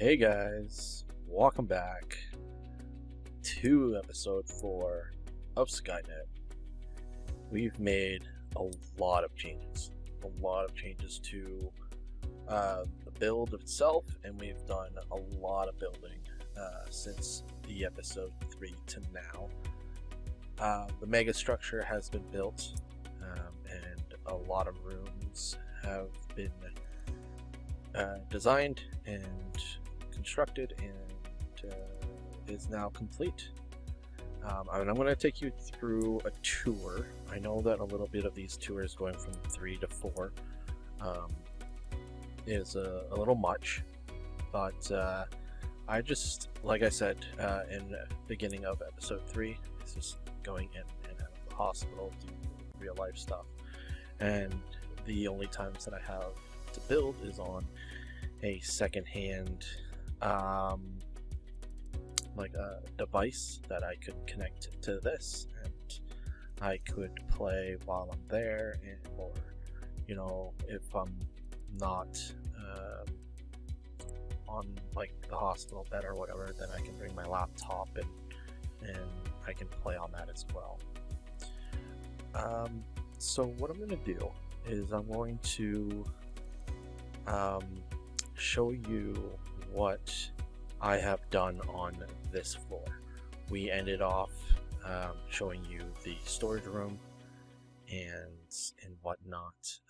Hey guys, welcome back to episode 4 of SkyNet. We've made a lot of changes to the build itself, and we've done a lot of building since the episode 3 to now. The mega structure has been built, and a lot of rooms have been designed and constructed and is now complete. And I'm going to take you through a tour. I know that a little bit of these tours going from 3 to 4 is a little much, but I just, like I said in the beginning of episode 3, it's just going in and out of the hospital, do real life stuff, and the only times that I have to build is on a second-hand like a device that I could connect to this, and I could play while I'm there, or if I'm not on like the hospital bed or whatever, then I can bring my laptop and I can play on that as well. So what I'm going to do is I'm going to show you what I have done on this floor. We ended off showing you the storage room and whatnot.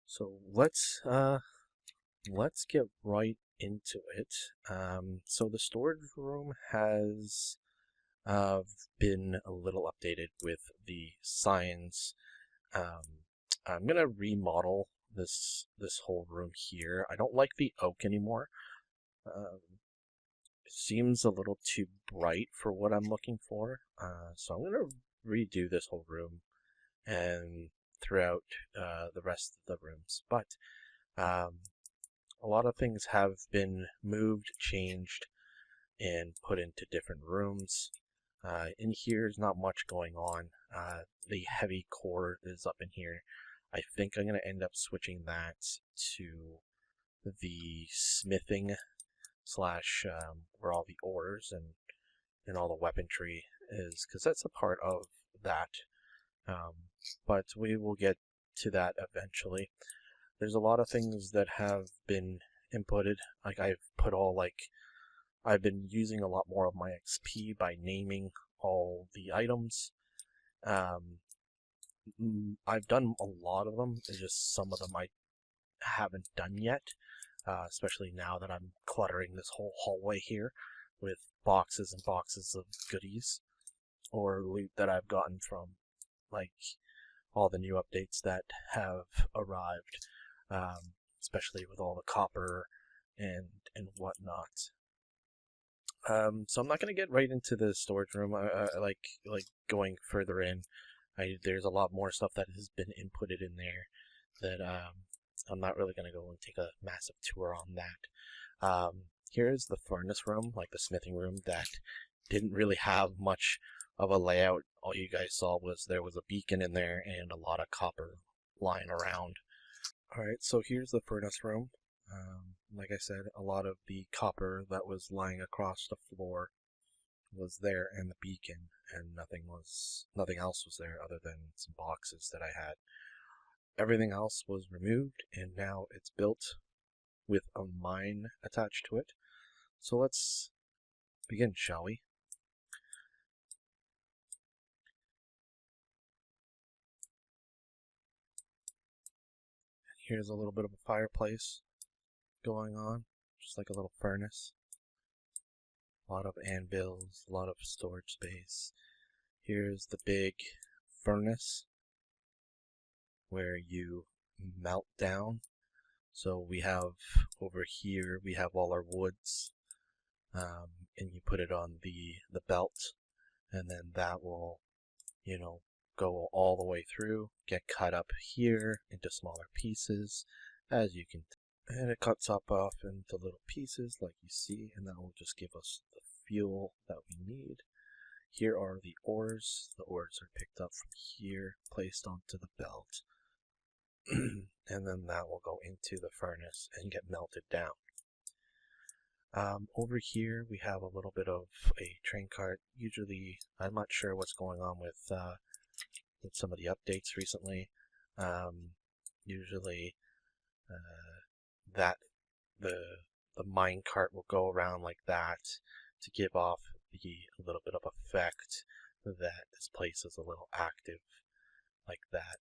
So let's get right into it. So the storage room has been a little updated with the signs. I'm gonna remodel this whole room here. I don't like the oak anymore. It seems a little too bright for what I'm looking for. So I'm gonna redo this whole room and throughout the rest of the rooms. But a lot of things have been moved, changed, and put into different rooms. In here is not much going on. The heavy core is up in here. I think I'm going to end up switching that to the smithing slash where all the ores and all the weaponry is, because that's a part of that. But we will get to that eventually. There's a lot of things that have been inputted. Like I've been using a lot more of my XP by naming all the items. I've done a lot of them. It's just some of them I haven't done yet, especially now that I'm cluttering this whole hallway here with boxes and boxes of goodies or loot that I've gotten from like all the new updates that have arrived, especially with all the copper and whatnot. So I'm not going to get right into the storage room. I like going further in. There's a lot more stuff that has been inputted in there that I'm not really going to go and take a massive tour on that. Here's the furnace room, like the smithing room, that didn't really have much of a layout. All you guys saw was there was a beacon in there and a lot of copper lying around. Alright, so here's the furnace room. Like I said, a lot of the copper that was lying across the floor was there, and the beacon, and nothing else was there other than some boxes that I had. Everything else was removed, and now it's built with a mine attached to it. So let's begin, shall we? Here's a little bit of a fireplace going on, just like a little furnace. A lot of anvils, a lot of storage space. Here's the big furnace where you melt down. So we have over here, we have all our woods, and you put it on the belt, and then that will, go all the way through, get cut up here into smaller pieces, as you can. And it cuts up off into little pieces like you see, and that will just give us the fuel that we need. Here are the ores. The ores are picked up from here, placed onto the belt. and then that will go into the furnace and get melted down. Over here we have a little bit of a train cart. Usually, I'm not sure what's going on with some of the updates recently. Usually, that the mine cart will go around like that to give off a little bit of effect that this place is a little active like that,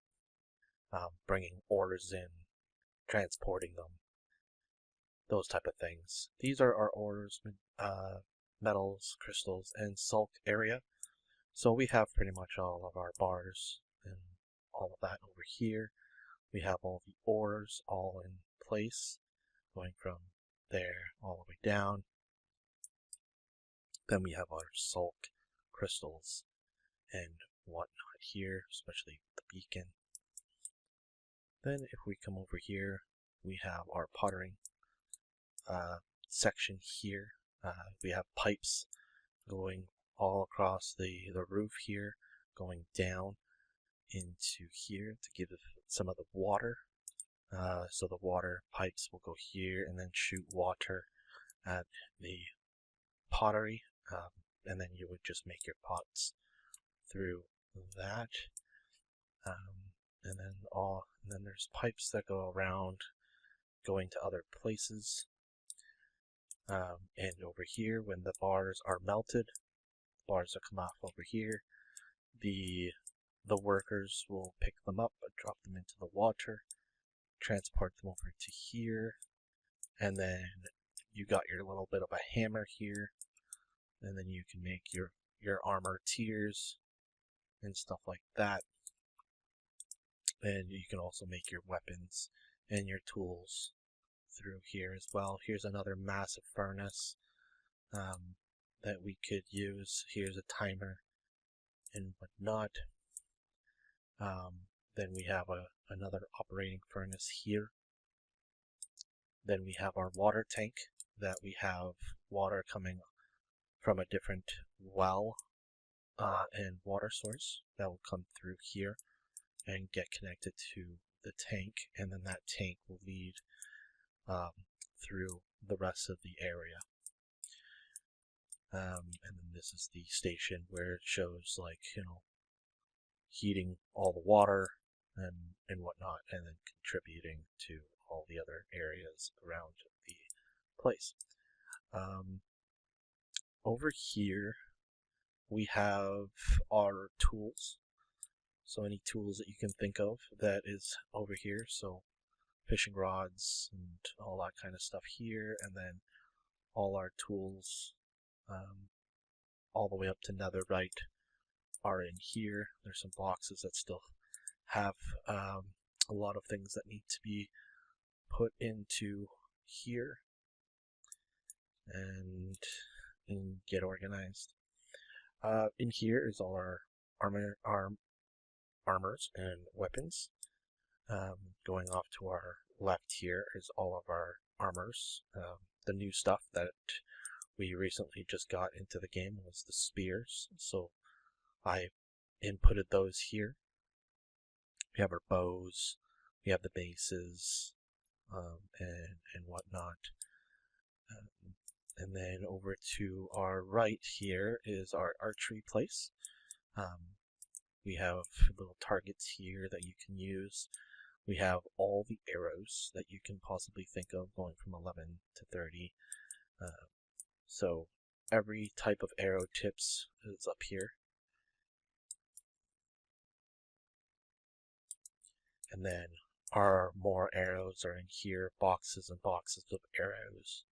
bringing ores in, transporting them, those type of things. These are our ores, metals, crystals, and salt area. So we have pretty much all of our bars and all of that over here. We have all the ores all in place, going from there all the way down. Then we have our salt, crystals, and whatnot here, especially the beacon. Then if we come over here, we have our pottering section here. We have pipes going all across the roof here, going down into here to give it some of the water. So the water pipes will go here and then shoot water at the pottery, and then you would just make your pots through that. And then there's pipes that go around going to other places. And over here, when the bars are melted, bars that come off over here, the workers will pick them up, drop them into the water, transport them over to here, and then you got your little bit of a hammer here, and then you can make your armor tiers and stuff like that. And you can also make your weapons and your tools through here as well. Here's another massive furnace that we could use. Here's a timer and whatnot. Then we have another operating furnace here. Then we have our water tank that we have water coming from a different well and water source that will come through here and get connected to the tank, and then that tank will lead through the rest of the area. And then this is the station where it shows, like, heating all the water and whatnot, and then contributing to all the other areas around the place. Over here we have our tools. So any tools that you can think of, that is over here. So fishing rods and all that kind of stuff here, and then all our tools all the way up to netherite are in here. There's some boxes that still have a lot of things that need to be put into here and get organized. In here is all our armors and weapons. Going off to our left here is all of our armors. The new stuff that we recently just got into the game was the spears, so I inputted those here. We have our bows, we have the bases, and whatnot. And then over to our right here is our archery place. We have little targets here that you can use. We have all the arrows that you can possibly think of, going from 11 to 30. So every type of arrow tips is up here. And then our more arrows are in here, boxes and boxes of arrows.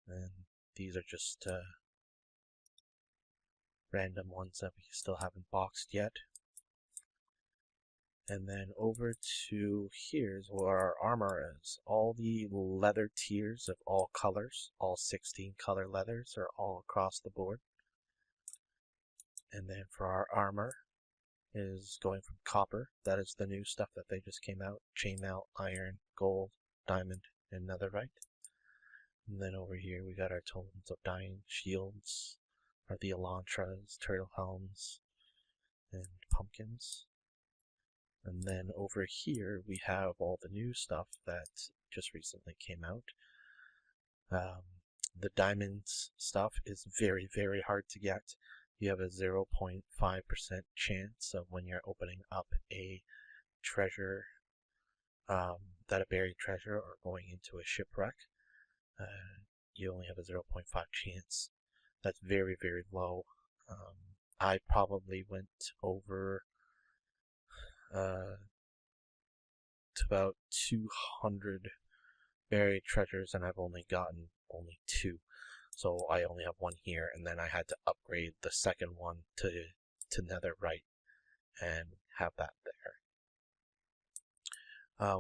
And these are just random ones that we still haven't boxed yet. And then over to here is where our armor is. All the leather tiers of all colors, all 16 color leathers are all across the board. And then for our armor is going from copper, that is the new stuff that they just came out, chainmail, iron, gold, diamond, and netherite. And then over here we got our totems of dying, shields, or the elantras, turtle helms, and pumpkins. And then over here we have all the new stuff that just recently came out. The diamonds stuff is very, very hard to get. You have a 0.5% chance of when you're opening up a treasure, that a buried treasure or going into a shipwreck. You only have a 0.5 chance. That's very, very low. I probably went over to about 200 buried treasures, and I've only gotten only 2. So I only have 1 here, and then I had to upgrade the second one to netherite and have that there.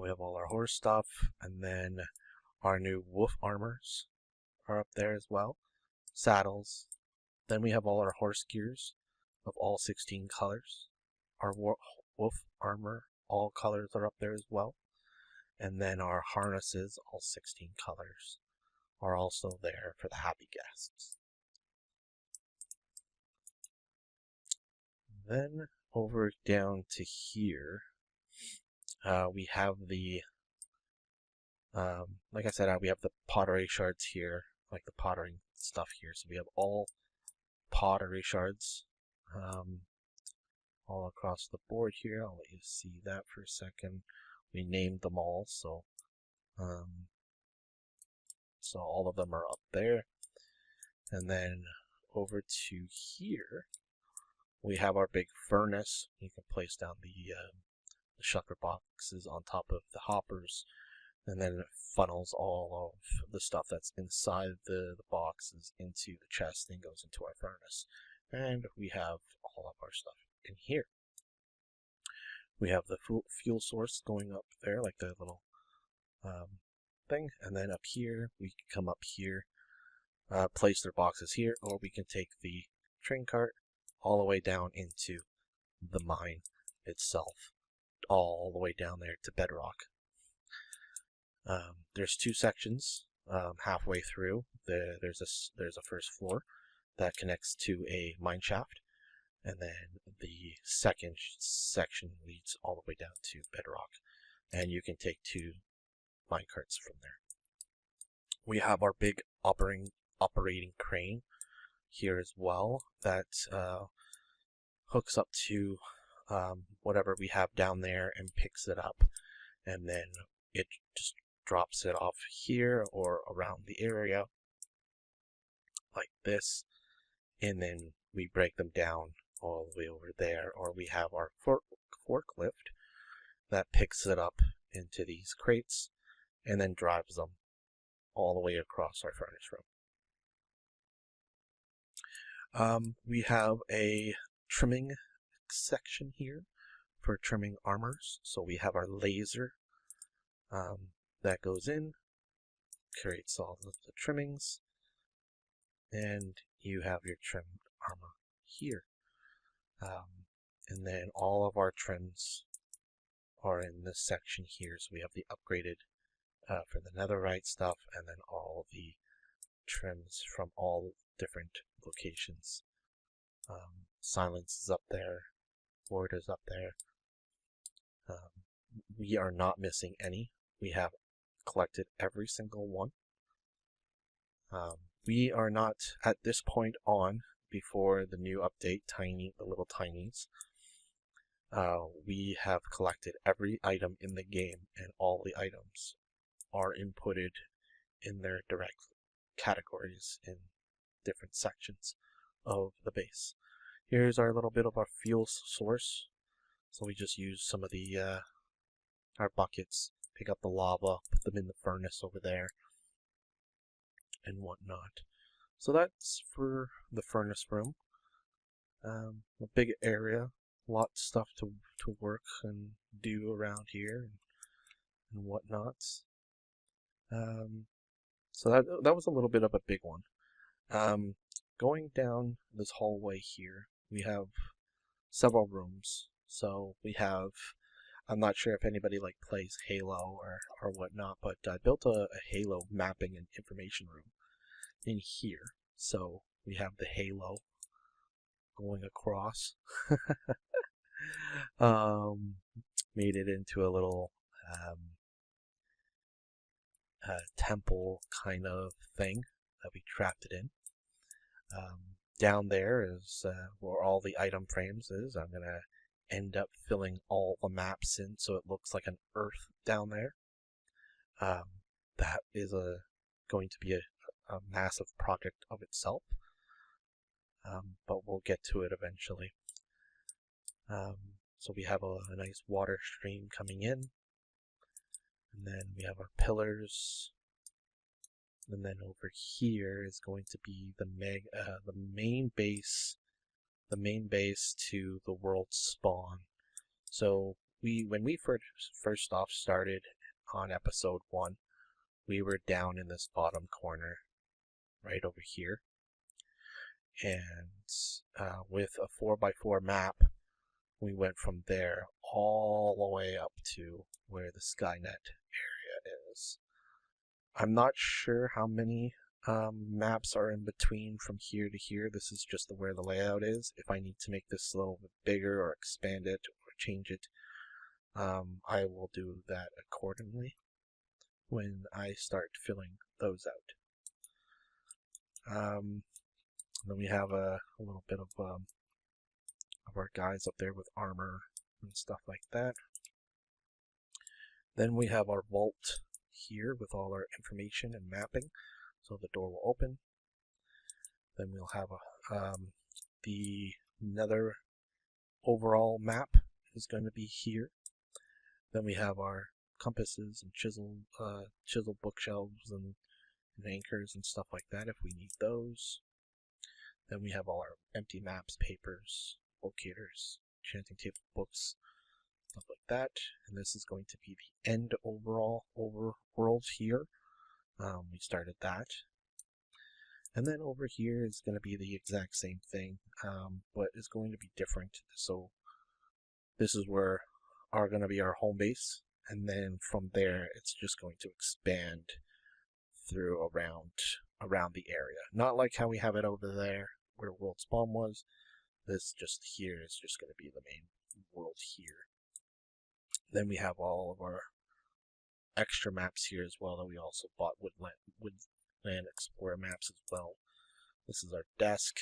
We have all our horse stuff, and then our new wolf armors are up there as well. Saddles. Then we have all our horse gears of all 16 colors. Our wolf armor, all colors are up there as well. And then our harnesses, all 16 colors, are also there for the happy guests. Then over down to here, we have the, like I said, we have the pottery shards here, like the pottering stuff here. So we have all pottery shards all across the board here. I'll let you see that for a second. We named them all, so all of them are up there. And then over to here, we have our big furnace. You can place down the shulker boxes on top of the hoppers, and then it funnels all of the stuff that's inside the boxes into the chest and goes into our furnace. And we have all of our stuff in here. We have the fuel source going up there, like the little thing, and then up here, we can come up here, place their boxes here, or we can take the train cart all the way down into the mine itself, all the way down there to bedrock. There's 2 sections halfway through. There's a first floor that connects to a mine shaft, and then the second section leads all the way down to bedrock, and you can take 2 mine carts from there. We have our big operating crane here as well that hooks up to whatever we have down there and picks it up, and then it just drops it off here or around the area like this, and then we break them down all the way over there, or we have our forklift that picks it up into these crates and then drives them all the way across our furnace room. We have a trimming section here for trimming armors. So we have our laser that goes in, creates all of the trimmings, and you have your trimmed armor here. And then all of our trims are in this section here. So we have the upgraded for the netherite stuff, and then all the trims from all different locations. Silence is up there, Ward is up there. We are not missing any. We have collected every single one. We are not at this point on, before the new update, the little tinies. We have collected every item in the game, and all the items are inputted in their direct categories in different sections of the base. Here's our little bit of our fuel source. So we just use some of the our buckets, pick up the lava, put them in the furnace over there, and whatnot. So that's for the furnace room. A big area, lots of stuff to work and do around here and whatnot. So that was a little bit of a big one. Going down this hallway here, we have several rooms. So we have, I'm not sure if anybody plays Halo or whatnot, but I built a Halo mapping and information room in here. So we have the Halo going across. Made it into a little temple kind of thing that we trapped it in. Down there is where all the item frames is. I'm gonna end up filling all the maps in so it looks like an Earth down there. That is going to be a massive project of itself, but we'll get to it eventually. So we have a nice water stream coming in, and then we have our pillars, and then over here is going to be the main base to the world spawn. So when we first off started on episode 1, we were down in this bottom corner right over here, and with a 4x4 map we went from there all the way up to where the SkyNet area is. I'm not sure how many maps are in between from here to here. This is just where the layout is. If I need to make this a little bit bigger or expand it or change it, I will do that accordingly when I start filling those out. Then we have a little bit of our guys up there with armor and stuff like that. Then we have our vault here with all our information and mapping, so the door will open. Then we'll have the nether overall map is going to be here. Then we have our compasses and chisel bookshelves and anchors and stuff like that if we need those. Then we have all our empty maps, papers, locators, enchanting table, books, stuff like that. And this is going to be the end overall overworld here. We started that. And then over here is going to be the exact same thing, but it's going to be different. So this is where are going to be our home base, and then from there it's just going to expand through around the area. Not like how we have it over there where world spawn was. This just here is just going to be the main world here. Then we have all of our extra maps here as well that we also bought Woodland Explorer maps as well. This is our desk,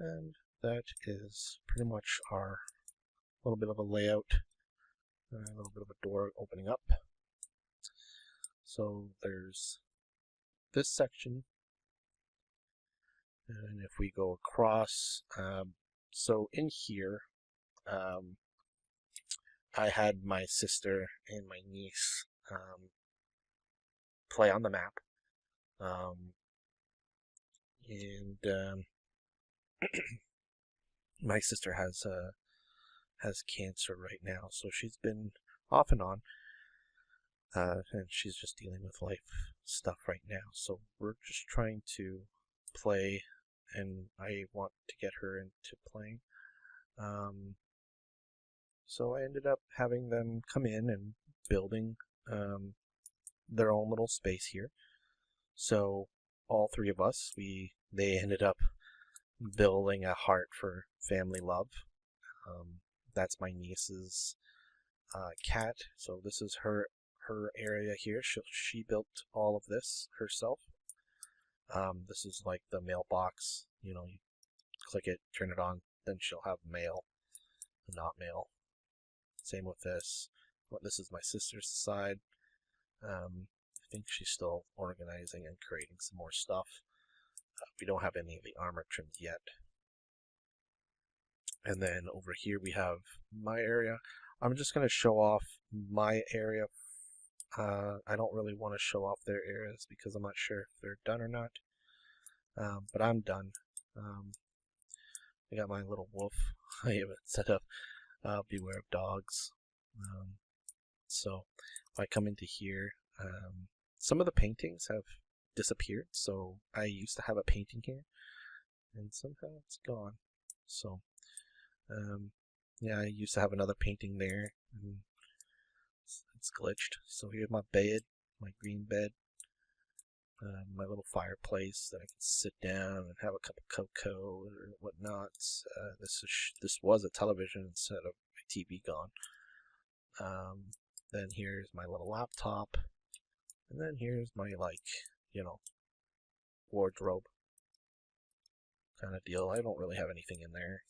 and that is pretty much our little bit of a layout, a little bit of a door opening up. So there's this section, and if we go across, so in here, I had my sister and my niece play on the map, and my sister has cancer right now, so she's been off and on, and she's just dealing with life stuff right now. So we're just trying to play, and I want to get her into playing. So I ended up having them come in and building their own little space here. So all three of us, they ended up building a heart for family love. That's my niece's cat. So this is her area here. She built all of this herself. This is like the mailbox. You know, you click it, turn it on, then she'll have mail, not mail. Same with this. Well, this is my sister's side. I think she's still organizing and creating some more stuff. We don't have any of the armor trimmed yet. And then over here we have my area. I'm just going to show off my area. I don't really want to show off their areas because I'm not sure if they're done or not. But I'm done. I got my little wolf. I have it set up. Beware of dogs. So if I come into here, some of the paintings have disappeared. So I used to have a painting here, and somehow it's gone. So yeah, I used to have another painting there, and it's glitched. So here's my bed, my green bed. my little fireplace that I can sit down and have a cup of cocoa or whatnot. This was a television instead of my TV gone. Then here's my little laptop, and then here's my wardrobe kind of deal. I don't really have anything in there.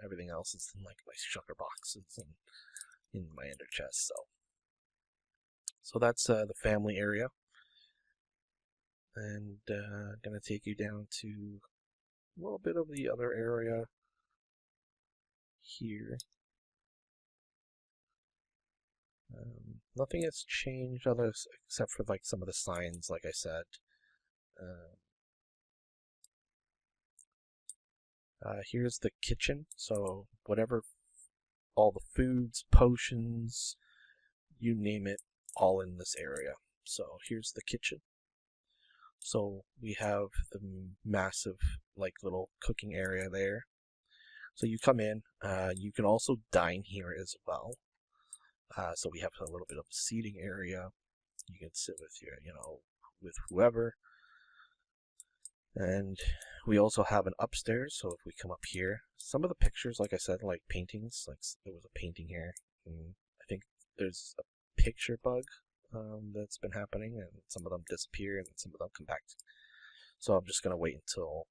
Everything else is in like my shutter boxes and in my ender chest. So that's the family area, and gonna take you down to a little bit of the other area here. Nothing has changed except for like some of the signs, like I said. Here's the kitchen, so whatever, all the foods, potions, you name it, all in this area. So here's the kitchen. So we have the massive like little cooking area there. So you come in, you can also dine here as well. So we have a little bit of a seating area. You can sit with with whoever. And we also have an upstairs, so if we come up here, some of the pictures, like I said, like paintings, like there was a painting here, and I think there's a picture bug that's been happening, and some of them disappear, and some of them come back. So I'm just going to wait until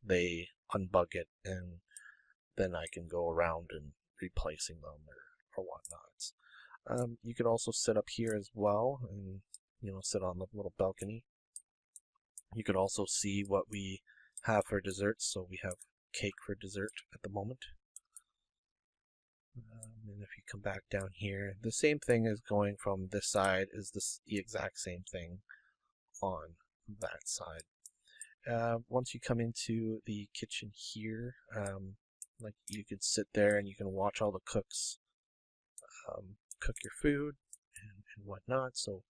they unbug it, and then I can go around and replacing them or whatnot. You could also sit up here as well, and sit on the little balcony. You can also see what we have for desserts. So we have cake for dessert at the moment. And if you come back down here, the same thing is going from this side is the exact same thing on that side. Once you come into the kitchen here, like you could sit there and you can watch all the cooks cook your food and whatnot. So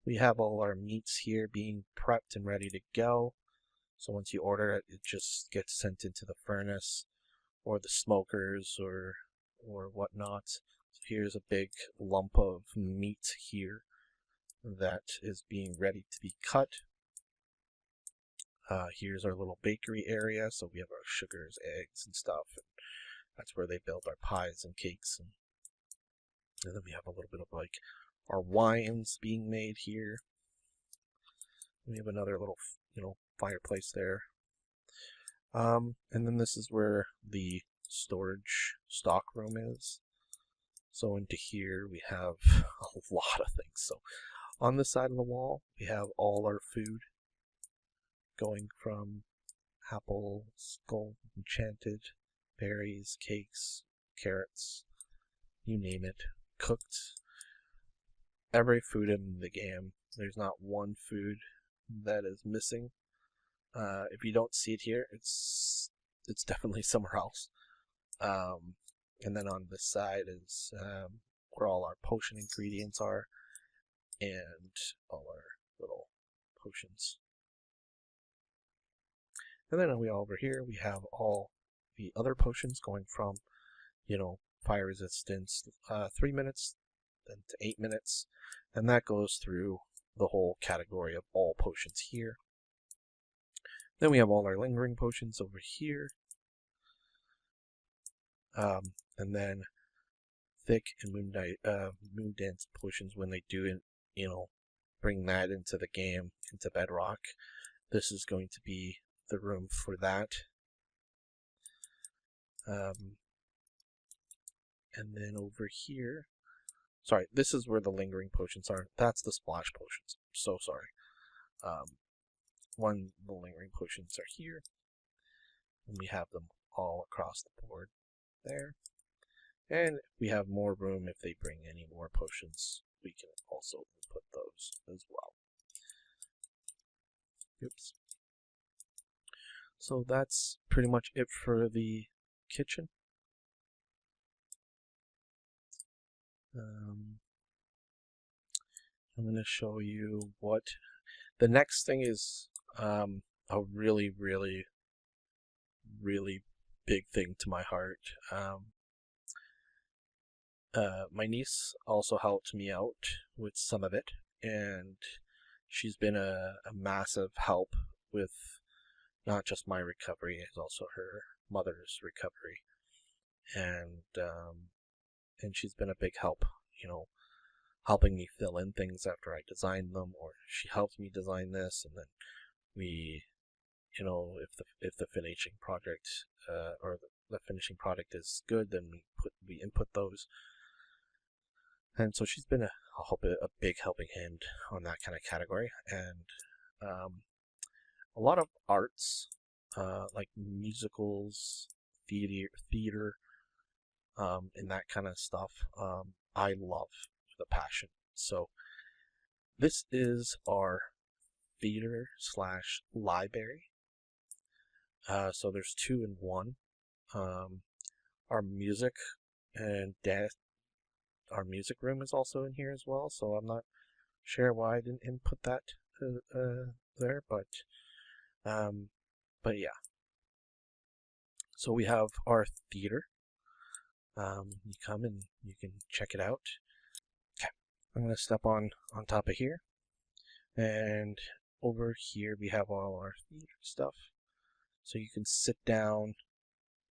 we have all our meats here being prepped and ready to go. So once you order it, it just gets sent into the furnace or the smokers or whatnot. So here's a big lump of meat here that is being ready to be cut. Here's our little bakery area. So we have our sugars, eggs, and stuff. And that's where they build our pies and cakes. And then we have a little bit of like our wines being made here. We have another little, fireplace there. And then this is where the storage stock room is. So into here we have a lot of things. So on this side of the wall, we have all our food going from apples, gold, enchanted, berries, cakes, carrots, you name it, cooked. Every food in the game. There's not one food that is missing. If you don't see it here, it's definitely somewhere else. And then on this side is where all our potion ingredients are, and all our little potions. And then over here we have all the other potions going from, fire resistance, 3 minutes, then to 8 minutes, and that goes through the whole category of all potions here. Then we have all our lingering potions over here, and then thick and moon dance potions when they do, bring that into the game, into Bedrock. This is going to be the room for that. And then over here, sorry, this is where the lingering potions are. That's the splash potions. So sorry. The lingering potions are here, and we have them all across the board there. And we have more room if they bring any more potions. We can also put those as well. Oops. So that's pretty much it for the kitchen. I'm going to show you what the next thing is. A really, really, really big thing to my heart. My niece also helped me out with some of it, and she's been a massive help with not just my recovery, it's also her mother's recovery, and she's been a big help. You know, helping me fill in things after I designed them, or she helped me design this, and then we, if the finishing project or the finishing product is good, then we input those. And so she's been a big helping hand on that kind of category, and a lot of arts, like musicals, theater, and that kind of stuff. I love with a passion. So this is our theater slash library. So there's two in one. Our music and our music room is also in here as well. So I'm not sure why I didn't input that there, but yeah. So we have our theater. You come and you can check it out. Okay, I'm gonna step on top of here, and over here we have all our theater stuff. So you can sit down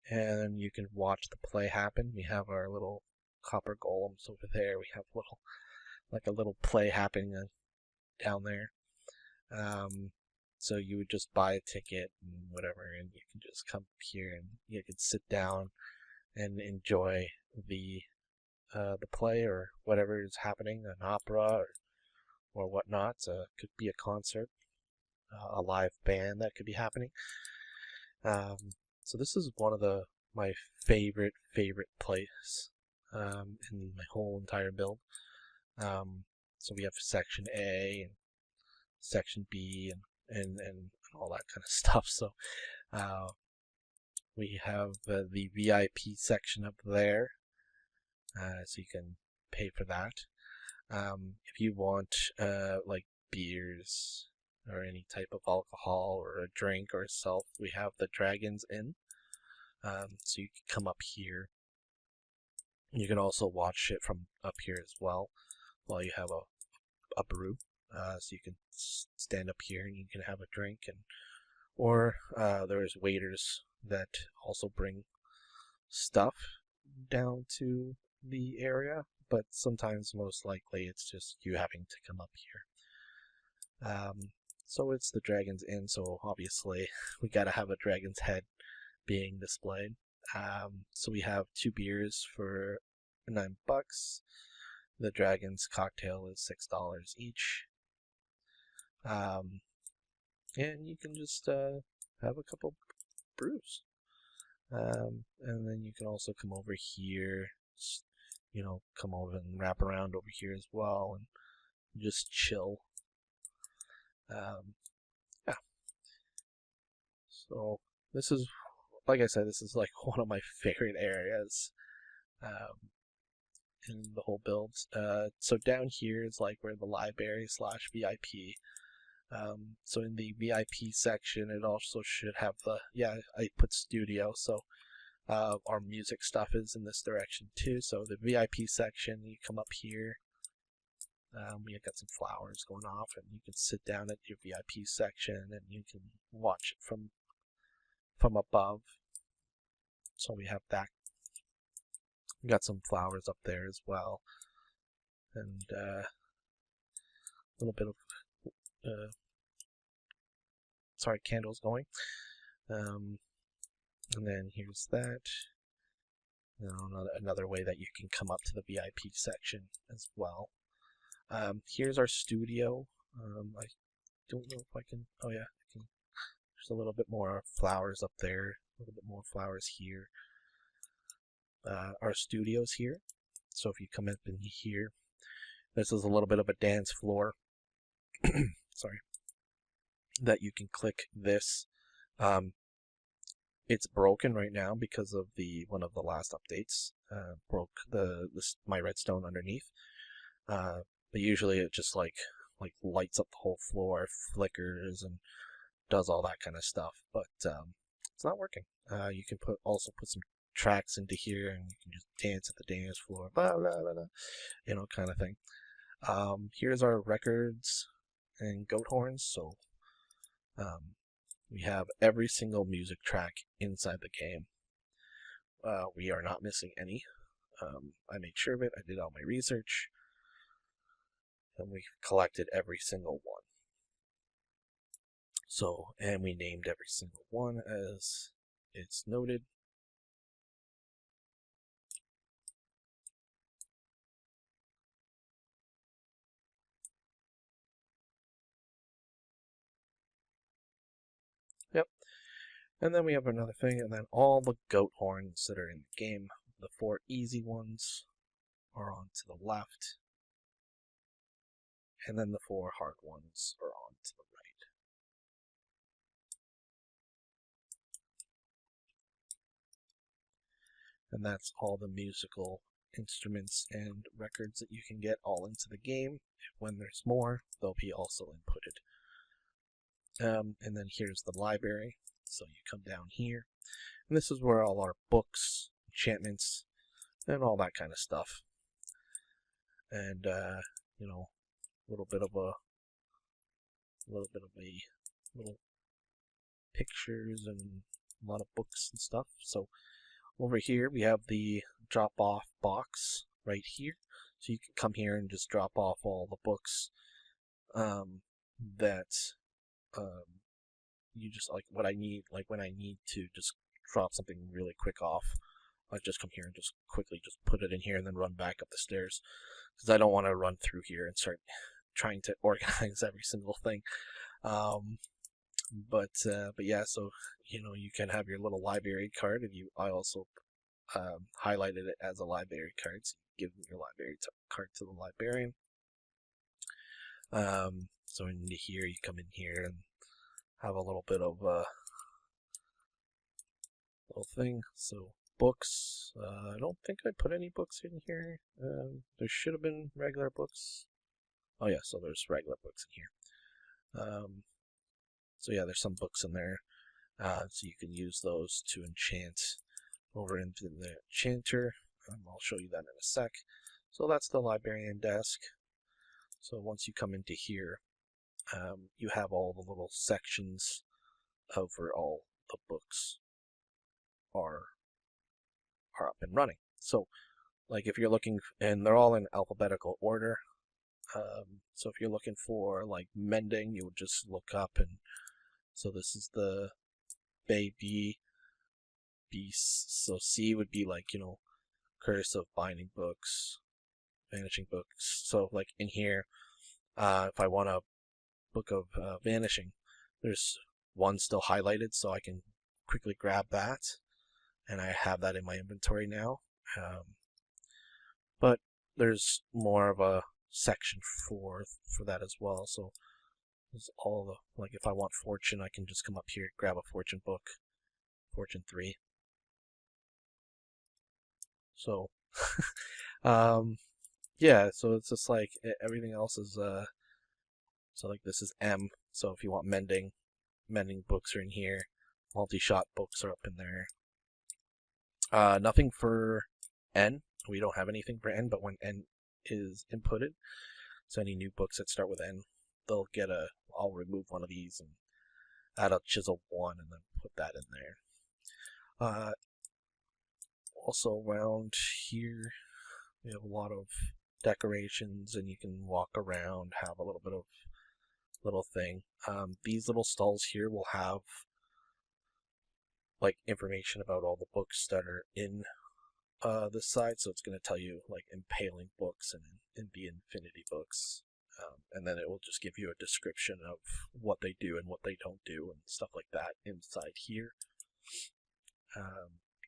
and you can watch the play happen. We have our little copper golems over there. We have a little play happening down there. So you would just buy a ticket and whatever, and you can just come here and you can sit down and enjoy the play or whatever is happening, an opera or whatnot. So it could be a concert, a live band that could be happening. So this is one of my favorite places in my whole entire build. So we have section A and section B and all that kind of stuff. So we have the VIP section up there, so you can pay for that. If you want like beers or any type of alcohol or a drink or a self, we have the Dragons Inn. So you can come up here. You can also watch it from up here as well while you have a brew. So you can stand up here and you can have a drink, or there's waiters that also bring stuff down to the area, but sometimes most likely it's just you having to come up here. So it's the Dragon's Inn, so obviously we gotta have a dragon's head being displayed. So we have 2 beers for $9. The dragon's cocktail is $6 each. And you can just have a couple brews. And then you can also come over here, come over and wrap around over here as well and just chill. Yeah. So this is, like I said, this is like one of my favorite areas in the whole build. So down here is like where the library slash VIP. So in the VIP section, it also should have I put studio, so our music stuff is in this direction too. So the VIP section, you come up here, we got some flowers going off, and you can sit down at your VIP section and you can watch it from above. So we have that. We got some flowers up there as well, and a little bit of candles going. And then here's that. Another way that you can come up to the VIP section as well. Here's our studio. I don't know if I can. Oh yeah, I can. There's a little bit more flowers up there. A little bit more flowers here. Our studio's here. So if you come up in here, this is a little bit of a dance floor. Sorry. That you can click this. It's broken right now because of one of the last updates. Broke my redstone underneath. But usually it just like lights up the whole floor, flickers, and does all that kind of stuff. But it's not working. You can also put some tracks into here, and you can just dance at the dance floor, blah blah blah, kind of thing. Here's our records. and goat horns. So we have every single music track inside the game. We are not missing any. I made sure of it. I did all my research, and we collected every single one. So, and we named every single one as it's noted. Yep. And then we have another thing, and then all the goat horns that are in the game, the 4 easy ones are on to the left, and then the 4 hard ones are on to the right. And that's all the musical instruments and records that you can get all into the game. When there's more, they'll be also inputted. And then here's the library. So you come down here, and this is where all our books, enchantments, and all that kind of stuff. And you know, little little pictures and a lot of books and stuff. So over here we have the drop off box right here. So you can come here and just drop off all the books that you just like what I need, like when I need to just drop something really quick off. I just come here and just quickly just put it in here and then run back up the stairs, because I don't want to run through here and start trying to organize every single thing. But yeah, so you can have your little library card, and I also highlighted it as a library card, so you give your library card to the librarian. So into here, you come in here and have a little bit of a little thing. So books, I don't think I put any books in here. There should have been regular books. Oh yeah, so there's regular books in here. So yeah, there's some books in there. So you can use those to enchant over into the enchanter. I'll show you that in a sec. So that's the librarian desk. So once you come into here, you have all the little sections of where all the books are up and running. So like if you're looking, and they're all in alphabetical order. So if you're looking for like mending, you would just look up, and so this is the baby beast. So C would be like, curse of binding books, vanishing books. So like in here, if I want a book of vanishing, there's one still highlighted, so I can quickly grab that, and I have that in my inventory now. But there's more of a section for that as well. So there's all the, like if I want fortune, I can just come up here, grab a fortune book, fortune 3. So yeah, so it's just like everything else is so like this is M. So if you want mending books are in here. Multi-shot books are up in there. Nothing for N. We don't have anything for N, but when N is inputted, so any new books that start with N, they'll get I'll remove one of these and add a chisel 1 and then put that in there. Also around here, we have a lot of decorations, and you can walk around, have a little bit of little thing. These little stalls here will have like information about all the books that are in this side, so it's going to tell you like impaling books and the infinity books, and then it will just give you a description of what they do and what they don't do and stuff like that inside here.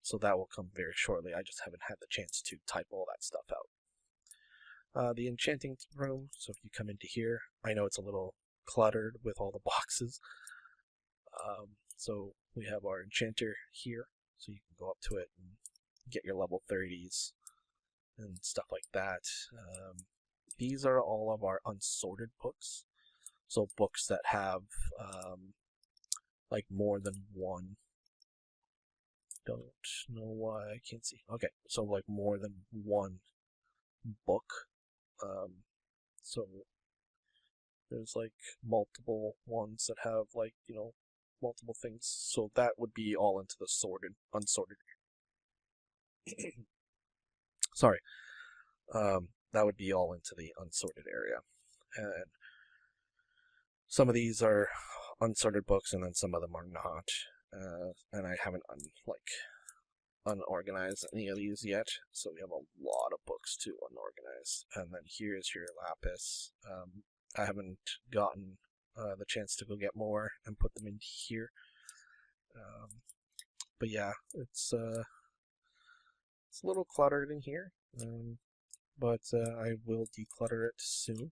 So that will come very shortly. I just haven't had the chance to type all that stuff out. The enchanting room, so if you come into here, I know it's a little cluttered with all the boxes. So we have our enchanter here, so you can go up to it and get your level 30s and stuff like that. These are all of our unsorted books, so books that have like more than one. Don't know why I can't see. Okay, so like more than one book. So There's like multiple ones that have like, multiple things. So that would be all into the unsorted. Sorry. That would be all into the unsorted area. And some of these are unsorted books, and then some of them are not. And I haven't unorganized any of these yet, so we have a lot of books to unorganize. And then here's your lapis. I haven't gotten the chance to go get more and put them in here. But yeah, it's a little cluttered in here, but I will declutter it soon.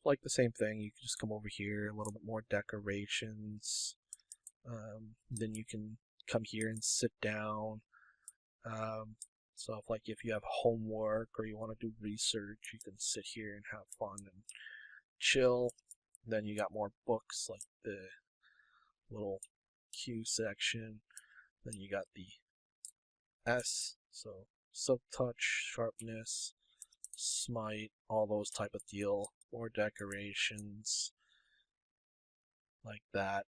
Like the same thing, you can just come over here, a little bit more decorations. Then you can come here and sit down. So if you have homework or you want to do research, you can sit here and have fun and chill. Then you got more books like the little Q section. Then you got the S, so silk touch, sharpness, smite, all those type of deal, or decorations like that.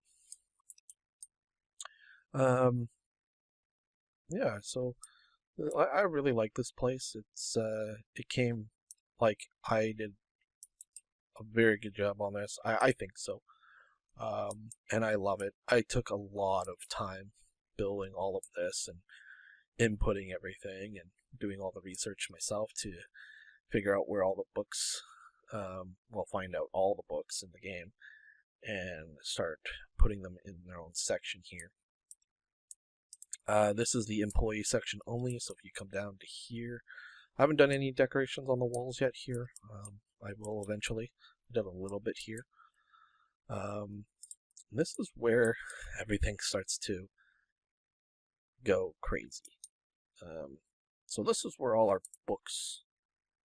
Yeah, so I really like this place. It came like I did a very good job on this. I think so. And I love it. I took a lot of time building all of this and inputting everything and doing all the research myself to figure out where all the books, find out all the books in the game and start putting them in their own section here. This is the employee section only, so if you come down to here, I haven't done any decorations on the walls yet here. I will eventually. I did a little bit here. This is where everything starts to go crazy. So this is where all our books,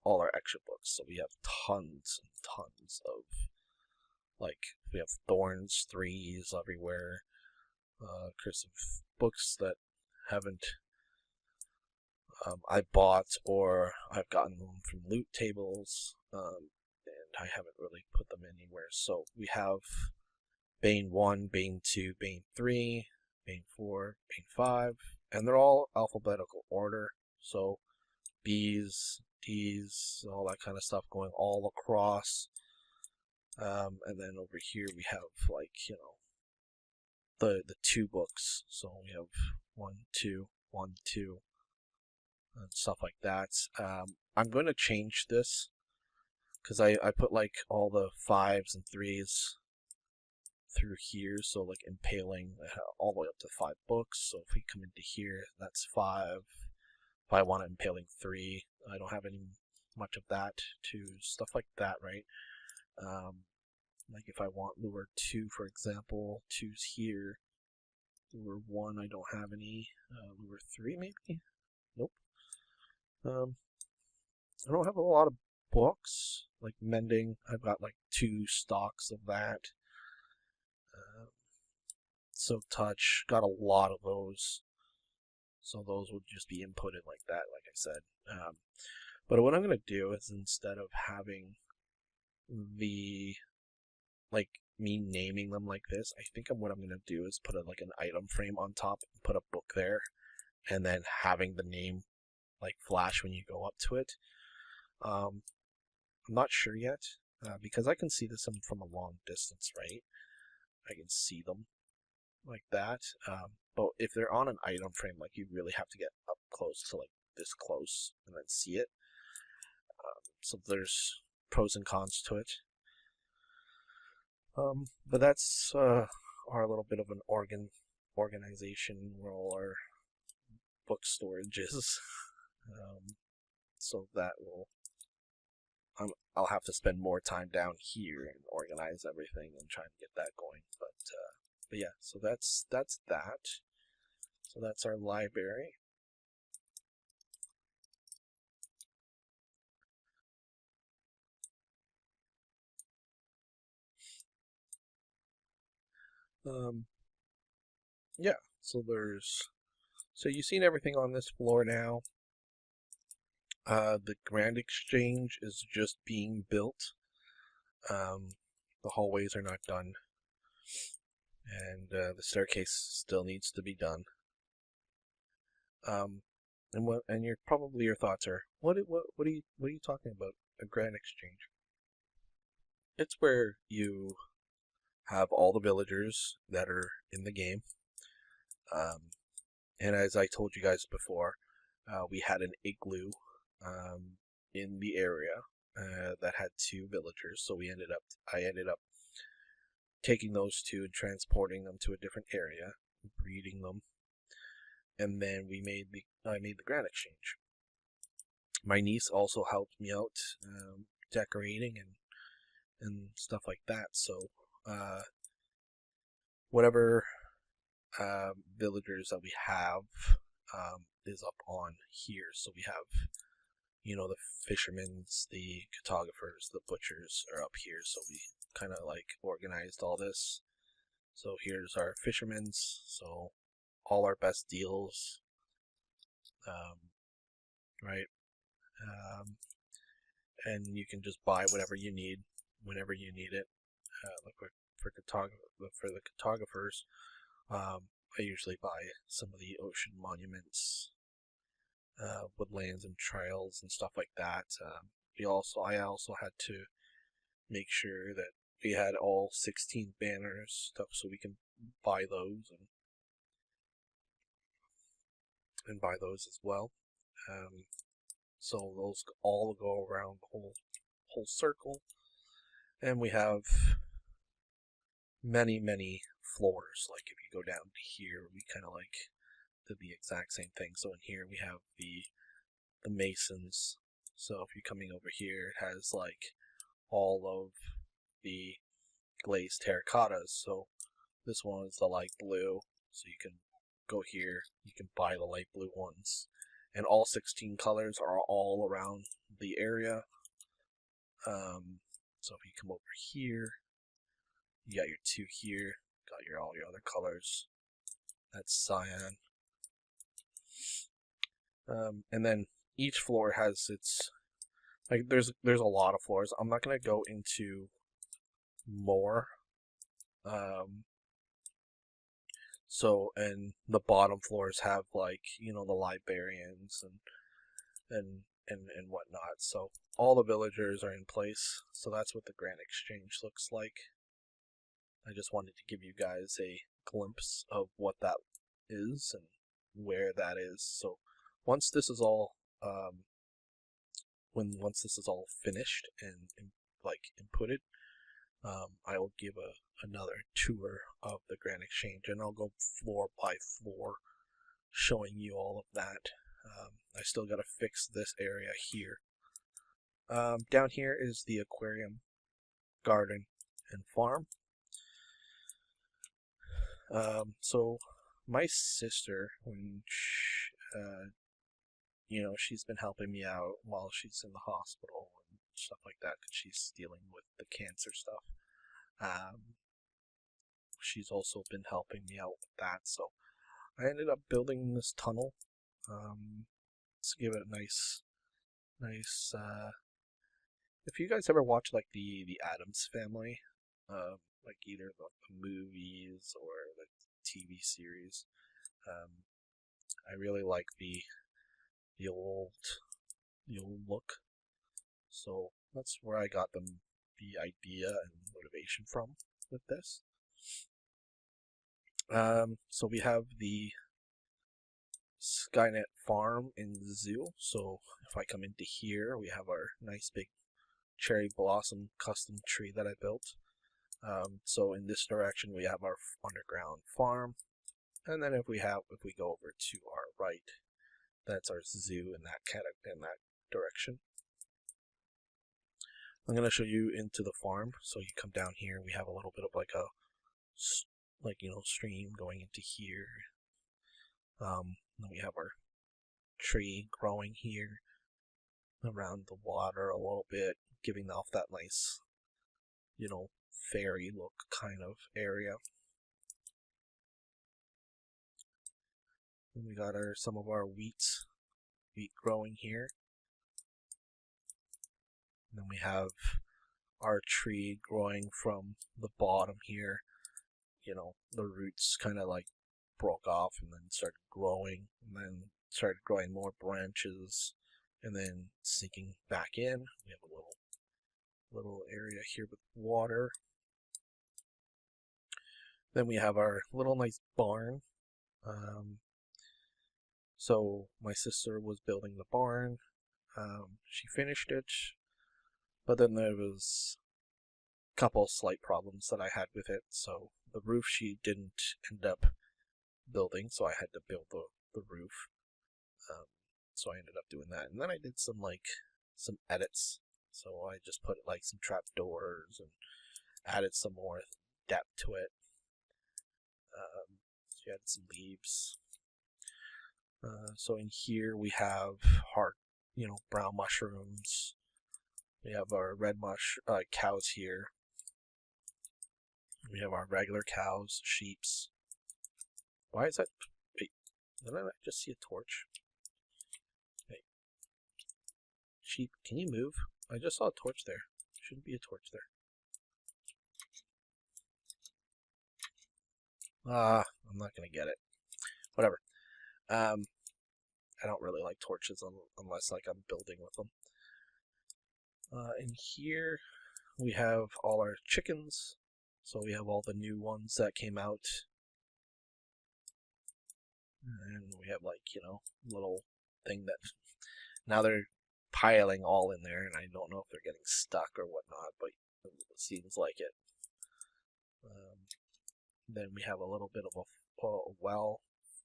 all our extra books. So we have tons and tons of, we have Thorns 3s everywhere. Cursive books that haven't I bought or I've gotten them from loot tables, and I haven't really put them anywhere. So we have Bane 1, Bane 2, Bane 3, Bane 4, Bane 5, and they're all alphabetical order. So B's, D's, all that kind of stuff going all across. And then over here we have the 2 books. So we have 1, 2, 1, 2, and stuff like that. I'm going to change this because I put all the 5s and 3s through here, so impaling all the way up to 5 books. So if we come into here, that's 5. If I want impaling 3, I don't have any much of that to stuff like that, right? If I want lure 2, for example, 2's here. Lure 1, I don't have any. Lure 3, maybe? Nope. I don't have a lot of books, like mending. I've got 2 stocks of that. Silk touch, got a lot of those. So those would just be inputted like that, like I said. But what I'm going to do is, instead of having the me naming them like this, I think what I'm going to do is put an item frame on top and put a book there, and then having the name flash when you go up to it. I'm not sure yet, because I can see this from a long distance, right? I can see them like that. But if they're on an item frame, you really have to get up close to this close and then see it. So there's pros and cons to it. But that's our little bit of an organization where all our book storage is. So that will, I'll have to spend more time down here and organize everything and try and get that going. But yeah, so that's that. So that's our library. Yeah, so you've seen everything on this floor now. The Grand Exchange is just being built. The hallways are not done, and the staircase still needs to be done. And your thoughts are, what are you talking about? A grand exchange? It's where you have all the villagers that are in the game. And as I told you guys before, we had an igloo in the area that had 2 villagers. So I ended up taking those 2 and transporting them to a different area, breeding them, and then I made the grand exchange. My niece also helped me out decorating and stuff like that. So whatever villagers that we have is up on here. So we have, the fishermen's, the cartographers, the butchers are up here. So we kind of like organized all this. So here's our fishermen's. So all our best deals, right? And you can just buy whatever you need whenever you need it. Like for the cartographers, I usually buy some of the ocean monuments, woodlands and trails and stuff like that. I also had to make sure that we had all 16 banners stuff, so we can buy those and buy those as well. So those all go around the whole circle, and we have many floors. Like if you go down to here, we kind of like did the exact same thing. So in here we have the masons. So if you're coming over here, it has like all of the glazed terracottas. So this one is the light blue. So you can go here, you can buy the light blue ones. And all 16 colors are all around the area. So if you come over here, you got your 2 here, got all your other colors. That's cyan. And then each floor has its, like there's a lot of floors. I'm not gonna go into more. And the bottom floors have like, the librarians and whatnot. So all the villagers are in place. So that's what the grand exchange looks like. I just wanted to give you guys a glimpse of what that is and where that is. So once this is all once this is all finished and like inputted, I will give another tour of the grand exchange, and I'll go floor by floor showing you all of that. I still got to fix this area here. Down here is the aquarium, garden, and farm. So my sister, when she's been helping me out while she's in the hospital and stuff like that, because she's dealing with the cancer stuff. She's also been helping me out with that. So I ended up building this tunnel to give it a nice. If you guys ever watch like the Addams Family, like either the movies or the TV series, I really like the old look. So that's where I got the idea and motivation from with this. So we have the SkyNet farm in the zoo. So if I come into here, we have our nice big cherry blossom custom tree that I built. So in this direction, we have our underground farm. And then if we go over to our right, that's our zoo in that direction. I'm going to show you into the farm. So you come down here, we have a little bit of like a stream going into here. Then we have our tree growing here around the water a little bit, giving off that nice, fairy look kind of area. And we got some of our wheat growing here. And then we have our tree growing from the bottom here. You know, the roots kind of like broke off and then started growing, and then started growing more branches, and then sinking back in. We have a little area here with water. Then we have our little nice barn. So my sister was building the barn. She finished it, but then there was a couple slight problems that I had with it. So the roof she didn't end up building, so I had to build the roof. So I ended up doing that, and then I did some edits. So I just put like some trap doors and added some more depth to it. She added some leaves. So in here we have our, brown mushrooms. We have our red cows here. We have our regular cows, sheeps. Why is that? Wait, did I just see a torch? Wait. Sheep, can you move? I just saw a torch there. Shouldn't be a torch there. I'm not gonna get it. Whatever. I don't really like torches unless like I'm building with them. In here we have all our chickens. So we have all the new ones that came out. And we have like, little thing that now they're piling all in there, and I don't know if they're getting stuck or whatnot, but it seems like it. Then we have a little bit of a well,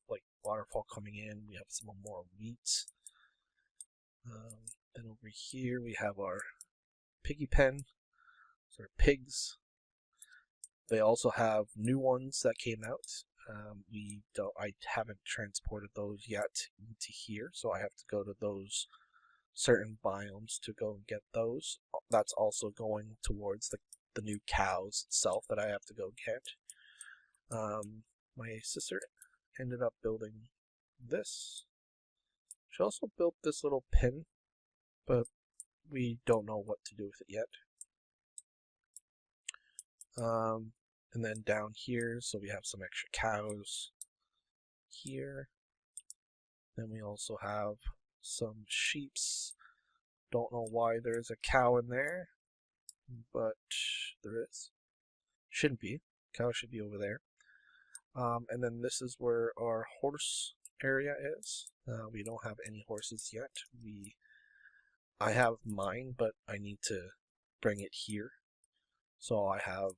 like waterfall coming in. We have some more wheat. Then over here we have our piggy pen. So our pigs. They also have new ones that came out. I haven't transported those yet into here, so I have to go to those certain biomes to go and get those. That's also going towards the new cows itself that I have to go get. My sister ended up building this. She also built this little pin, but we don't know what to do with it yet. And then down here, so we have some extra cows here. Then we also have some sheeps. Don't know why there's a cow in there, but there is. Shouldn't be. Cow should be over there. And then this is where our horse area is. We don't have any horses yet. I have mine, but I need to bring it here. So I have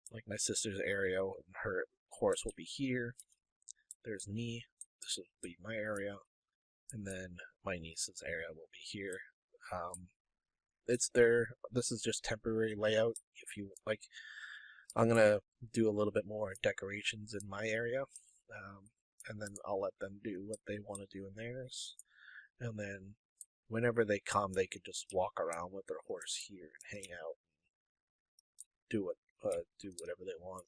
like my sister's area, and her horse will be here. There's me. This will be my area, and then my niece's area will be here. It's there. This is just temporary layout. If you like, I'm gonna do a little bit more decorations in my area, and then I'll let them do what they want to do in theirs. And then whenever they come, they could just walk around with their horse here and hang out, do whatever they want.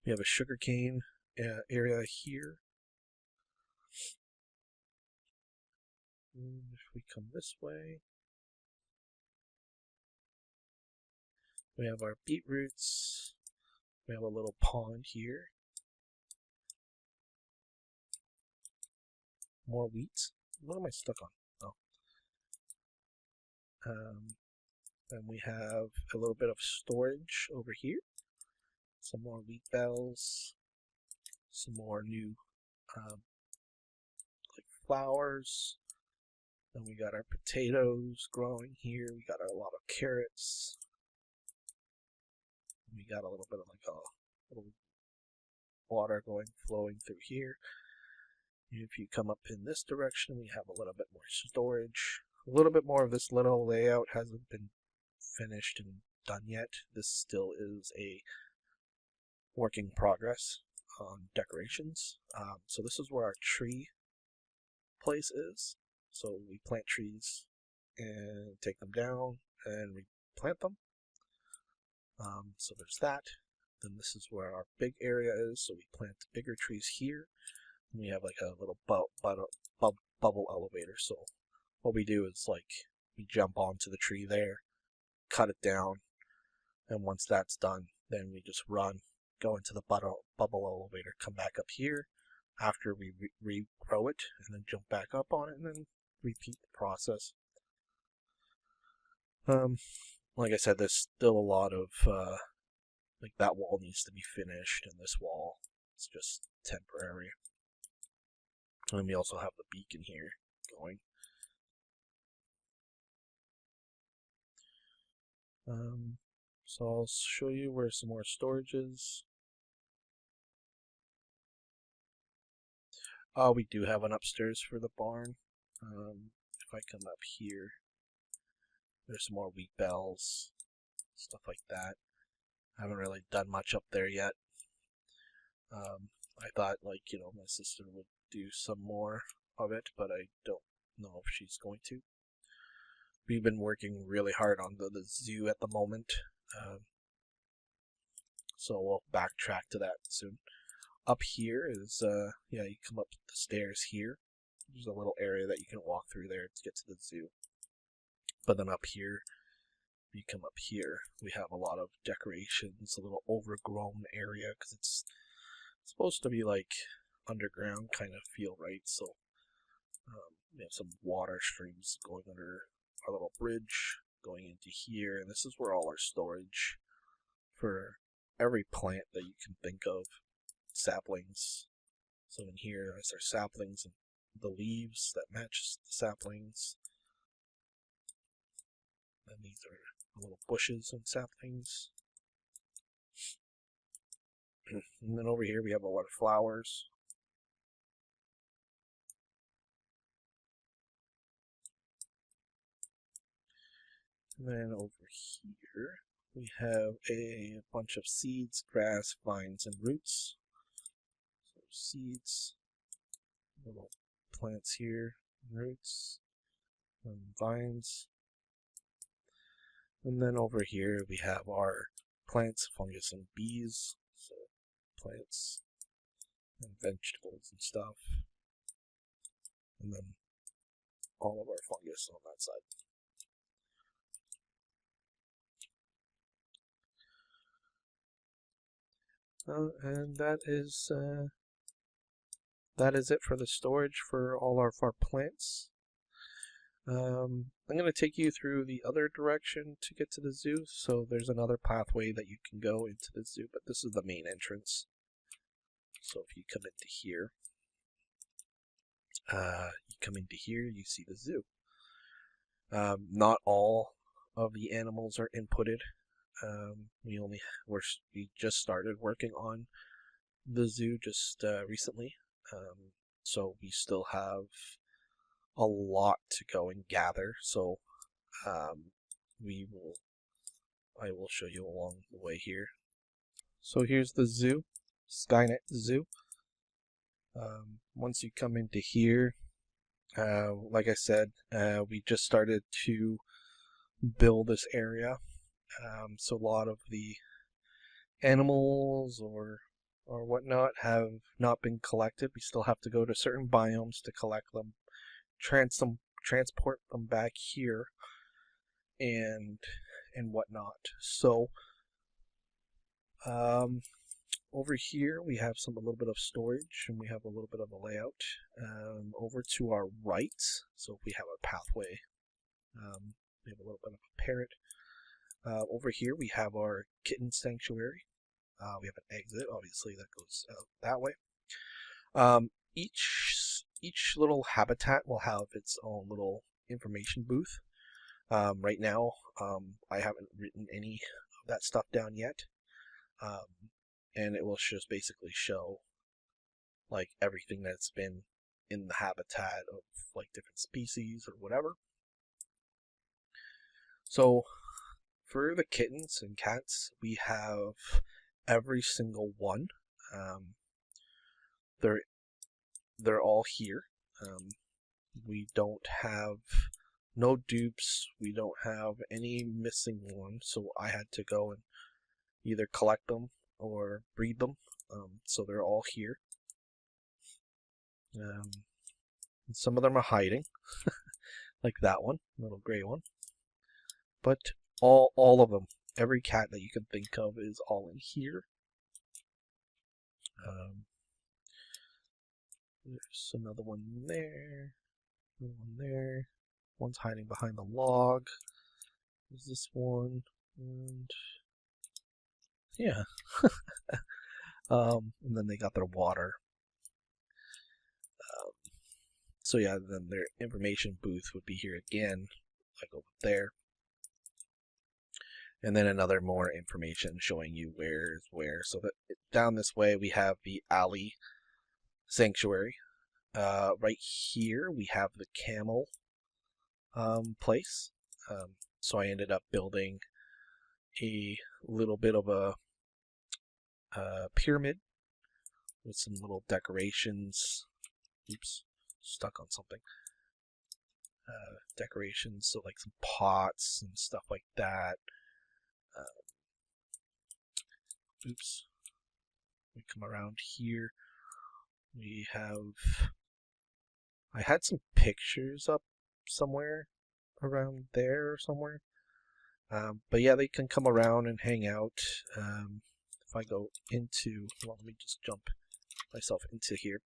We have a sugarcane area here. And if we come this way, we have our beetroots. We have a little pond here. More wheat. What am I stuck on? Oh. Then we have a little bit of storage over here. Some more wheat bells. Some more new like flowers. Then we got our potatoes growing here. We got a lot of carrots. We got a little bit of like a little water flowing through here. If you come up in this direction, we have a little bit more storage. A little bit more of this little layout hasn't been finished and done yet. This still is a work in progress on decorations. So this is where our tree place is. So we plant trees and take them down and replant them. So there's that. Then this is where our big area is. So we plant bigger trees here. And we have like a little bubble elevator. So what we do is like we jump onto the tree there, cut it down, and once that's done, then we just run, go into the bubble elevator, come back up here after we regrow it, and then jump back up on it, and then repeat the process. Like I said, there's still a lot of like that wall needs to be finished, and this wall is just temporary. And we also have the beacon here going. So I'll show you where some more storage is. We do have an upstairs for the barn. If I come up here, there's some more wheat bells, stuff like that. I haven't really done much up there yet. I thought, like, my sister would do some more of it, but I don't know if she's going to. We've been working really hard on the zoo at the moment, so we'll backtrack to that soon. Up here is, yeah, you come up the stairs here. There's a little area that you can walk through there to get to the zoo. But then up here, you come up here, we have a lot of decorations, a little overgrown area, because it's supposed to be like underground kind of feel, right? So we have some water streams going under our little bridge going into here, and this is where all our storage for every plant that you can think of, saplings. So in here is our saplings and the leaves that match the saplings, and these are little bushes and saplings. And then over here we have a lot of flowers. And then over here we have a bunch of seeds, grass, vines, and roots. So seeds, little plants here, roots, and vines. And then over here we have our plants, fungus, and bees. So plants and vegetables and stuff. And then all of our fungus on that side. And that is it for the storage for all of our plants. I'm going to take you through the other direction to get to the zoo. So there's another pathway that you can go into the zoo, but this is the main entrance. So if you come into here, you see the zoo. Not all of the animals are inputted. We just started working on the zoo just recently, so we still have a lot to go and gather. So I will show you along the way here. So here's the zoo, SkyNet Zoo. Once you come into here, like I said, we just started to build this area. So a lot of the animals or whatnot have not been collected. We still have to go to certain biomes to collect them, transport them back here, and whatnot. So over here we have a little bit of storage, and we have a little bit of a layout. Over to our right, so we have a pathway. We have a little bit of a parrot. Over here we have our kitten sanctuary. We have an exit, obviously, that goes out that way. Each little habitat will have its own little information booth. Right now, I haven't written any of that stuff down yet, and it will just basically show like everything that's been in the habitat of like different species or whatever. So for the kittens and cats, we have every single one. They're all here. We don't have no dupes. We don't have any missing ones. So I had to go and either collect them or breed them. So they're all here. Some of them are hiding. like that one, little gray one. But all of them, every cat that you can think of is all in here. There's another one there, another one there. One's hiding behind the log. There's this one, and yeah. And then they got their water. So yeah, then their information booth would be here again, like over there. And then another more information showing you where is where. So that down this way we have the alley sanctuary. Right here we have the camel place. So I ended up building a little bit of a pyramid with some little decorations. Oops, stuck on something. Decorations, so like some pots and stuff like that. Oops. We come around here. We have. I had some pictures up somewhere around there or somewhere. But yeah, they can come around and hang out. If I go into, well, let me just jump myself into here.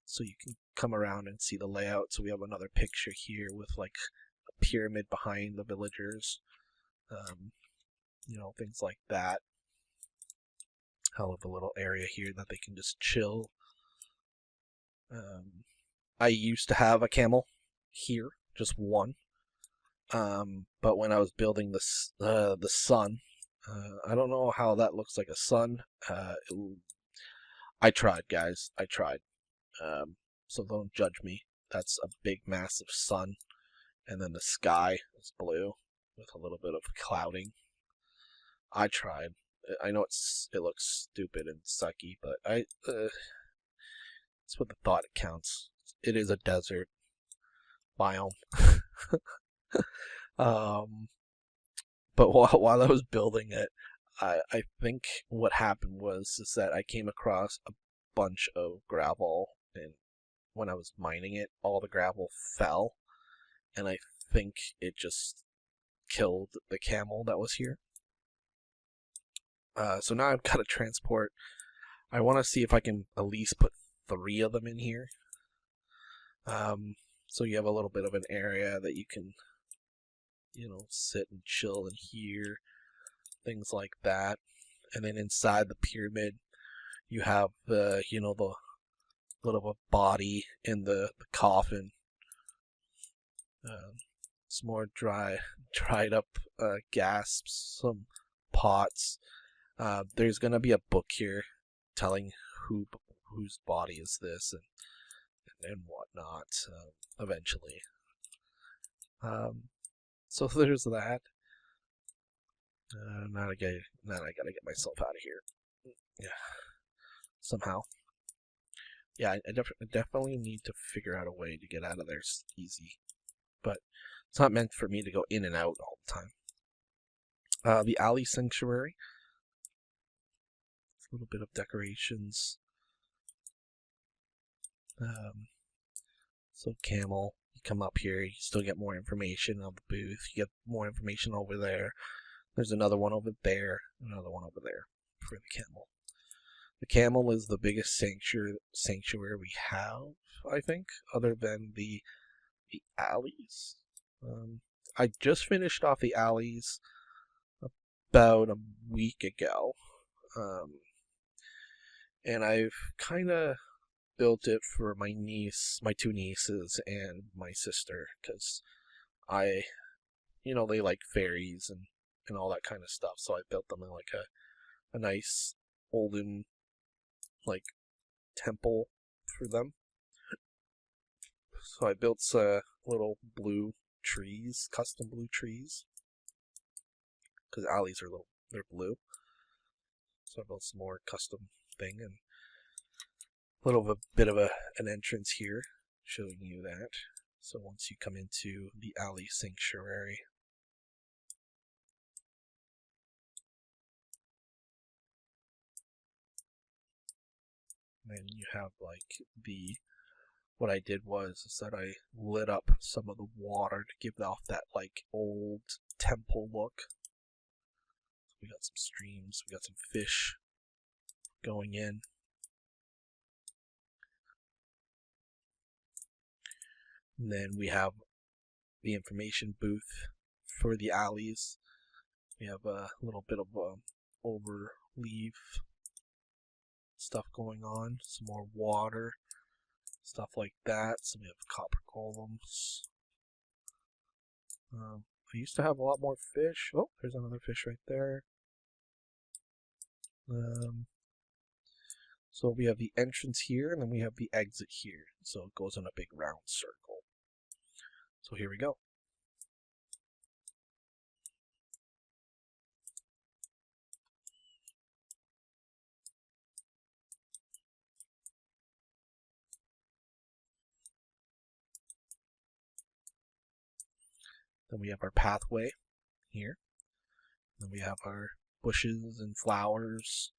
So you can come around and see the layout. So we have another picture here with like a pyramid behind the villagers. You know, things like that. Hell of a little area here that they can just chill. I used to have a camel here, just one. But when I was building this, the sun, I don't know how that looks like a sun. I tried, guys. I tried. So don't judge me. That's a big, massive sun, and then the sky is blue with a little bit of clouding. I tried. I know it looks stupid and sucky, but it's with the thought it counts. It is a desert biome. But while I was building it, I think what happened is that I came across a bunch of gravel, and when I was mining it, all the gravel fell, and I think it just killed the camel that was here. So now I've got to transport. I want to see if I can at least put 3 of them in here. So you have a little bit of an area that you can, you know, sit and chill and hear things like that. And then inside the pyramid, you have the, you know, the little of a body in the coffin. Some more dried up gasps, some pots. There's gonna be a book here telling whose body is this and whatnot. Eventually. So there's that. Now I gotta get myself out of here. Yeah. Somehow. Yeah, I definitely need to figure out a way to get out of there easy. But it's not meant for me to go in and out all the time. The alley sanctuary. A little bit of decorations. So camel, you come up here, you still get more information on the booth. You get more information over there. There's another one over there, another one over there for the camel. The camel is the biggest sanctuary we have, I think, other than the alleys. I just finished off the alleys about a week ago. And I've kind of built it for my 2 nieces and my sister, because they like fairies and all that kind of stuff. So I built them in like a nice olden like temple for them. So I built little blue trees, custom blue trees, because alleys are they're blue. So I built some more custom thing, and a little bit of an entrance here showing you that. So once you come into the alley sanctuary, then you have like the what I did was is that I lit up some of the water to give off that like old temple look. We got some streams, we got some fish going in. And then we have the information booth for the alleys. We have a little bit of overleaf stuff going on, some more water, stuff like that. So we have copper columns. I used to have a lot more fish. Oh, there's another fish right there. So we have the entrance here, and then we have the exit here. So it goes in a big round circle. So here we go. Then we have our pathway here. Then we have our bushes and flowers.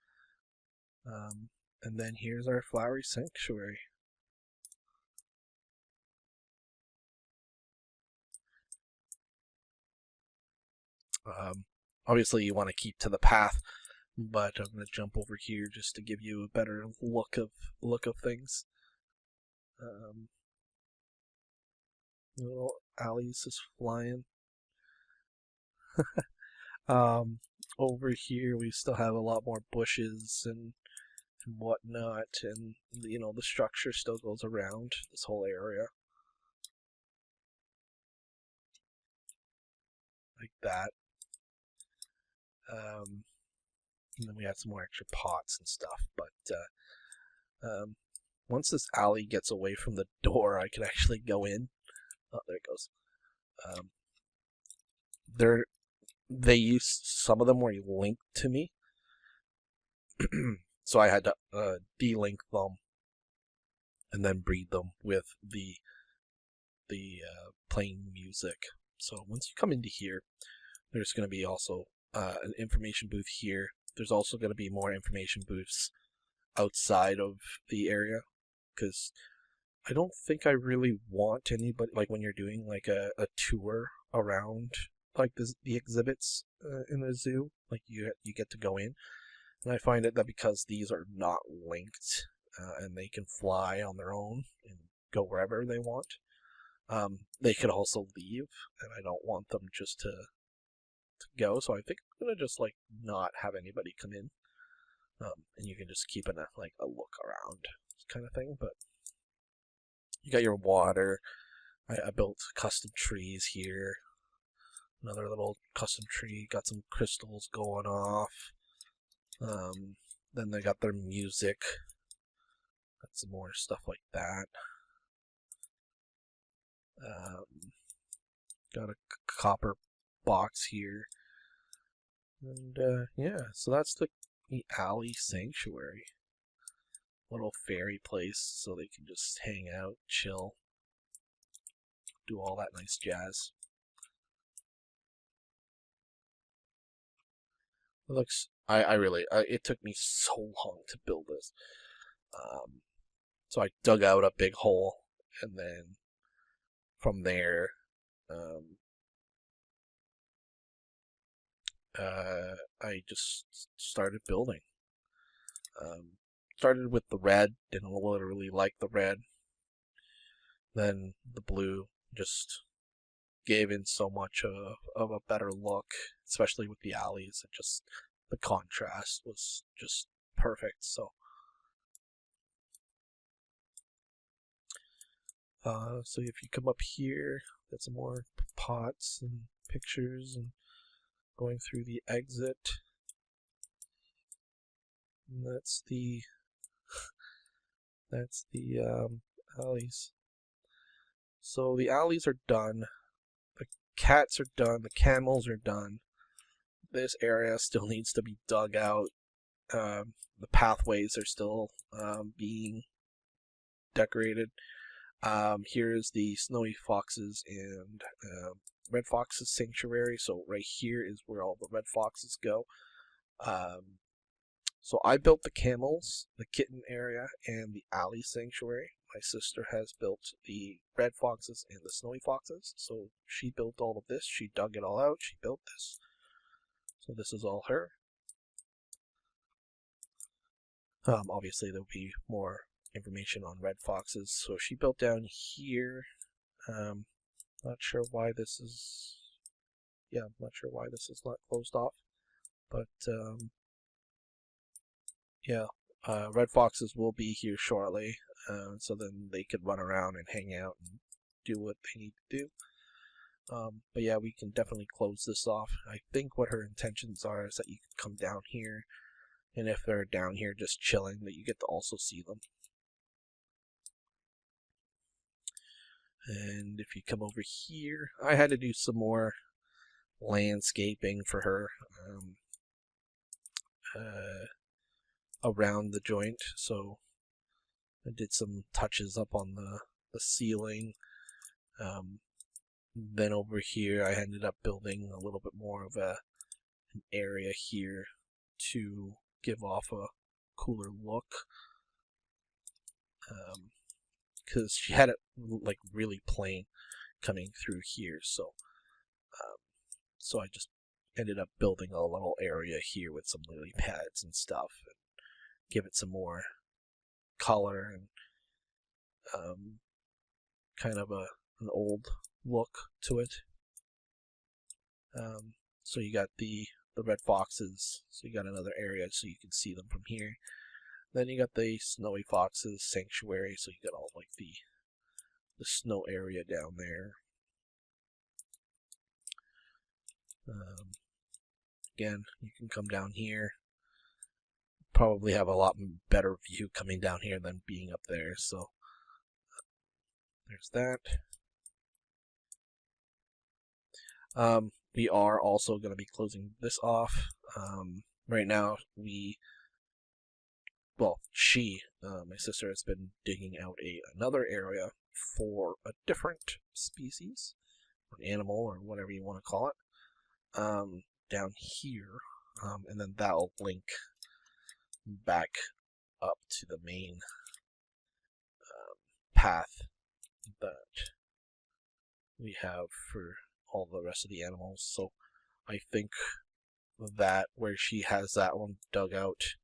And then here's our flowery sanctuary. Obviously you want to keep to the path, but I'm going to jump over here just to give you a better look of things. Little Alice is flying. Over here we still have a lot more bushes and whatnot, and you know the structure still goes around this whole area like that. And then we have some more extra pots and stuff, but once this alley gets away from the door, I can actually go in. Oh, there it goes. Some of them were linked to me, so I had to delink them and then breed them with the playing music. So once you come into here, there's going to be also an information booth here. There's also going to be more information booths outside of the area, because I don't think I really want anybody, like when you're doing like a tour around like the exhibits in the zoo, like you get to go in, and I find it that because these are not linked and they can fly on their own and go wherever they want, they could also leave, and I don't want them just to go. So I think I'm gonna just like not have anybody come in, and you can just keep a look around kind of thing. But you got your water. I built custom trees here. Another little custom tree. Got some crystals going off. Then they got their music. Got some more stuff like that. Got a copper box here. And yeah, so that's the alley sanctuary. Little fairy place so they can just hang out, chill, do all that nice jazz. It looks, it took me so long to build this. So I dug out a big hole, and then from there, I just started building. Started with the red, didn't literally like the red. Then the blue just gave in so much of a better look, especially with the alleys. It just, the contrast was just perfect. So so if you come up here, got some more pots and pictures and going through the exit. And that's the alleys. So the alleys are done. The cats are done. The camels are done. This area still needs to be dug out. The pathways are still being decorated. Here's the snowy foxes and red foxes sanctuary. So right here is where all the red foxes go. So I built the camels, the kitten area, and the alley sanctuary my sister has built the red foxes and the snowy foxes. So she built all of this. She dug it all out. She built this. So this is all her. Obviously, there'll be more information on red foxes. So she built down here. Not sure why this is. Yeah, I'm not sure why this is not closed off. But yeah, red foxes will be here shortly. So then they could run around and hang out and do what they need to do. But yeah, we can definitely close this off. I think what her intentions are is that you can come down here, and if they're down here just chilling, that you get to also see them. And if you come over here, I had to do some more landscaping for her around the joint. So I did some touches up on the ceiling. Then over here, I ended up building a little bit more of an area here to give off a cooler look. Because she had it like really plain coming through here, so I just ended up building a little area here with some lily pads and stuff, and give it some more color and kind of an old look to it. So you got the red foxes, so you got another area so you can see them from here. Then you got the snowy foxes sanctuary, so you got all like the snow area down there. Again, you can come down here. Probably have a lot better view coming down here than being up there, so there's that. We are also going to be closing this off. Right now, my sister has been digging out another area for a different species, or animal, or whatever you want to call it, down here, and then that'll link back up to the main path that we have for all the rest of the animals. So I think that where she has that one dug out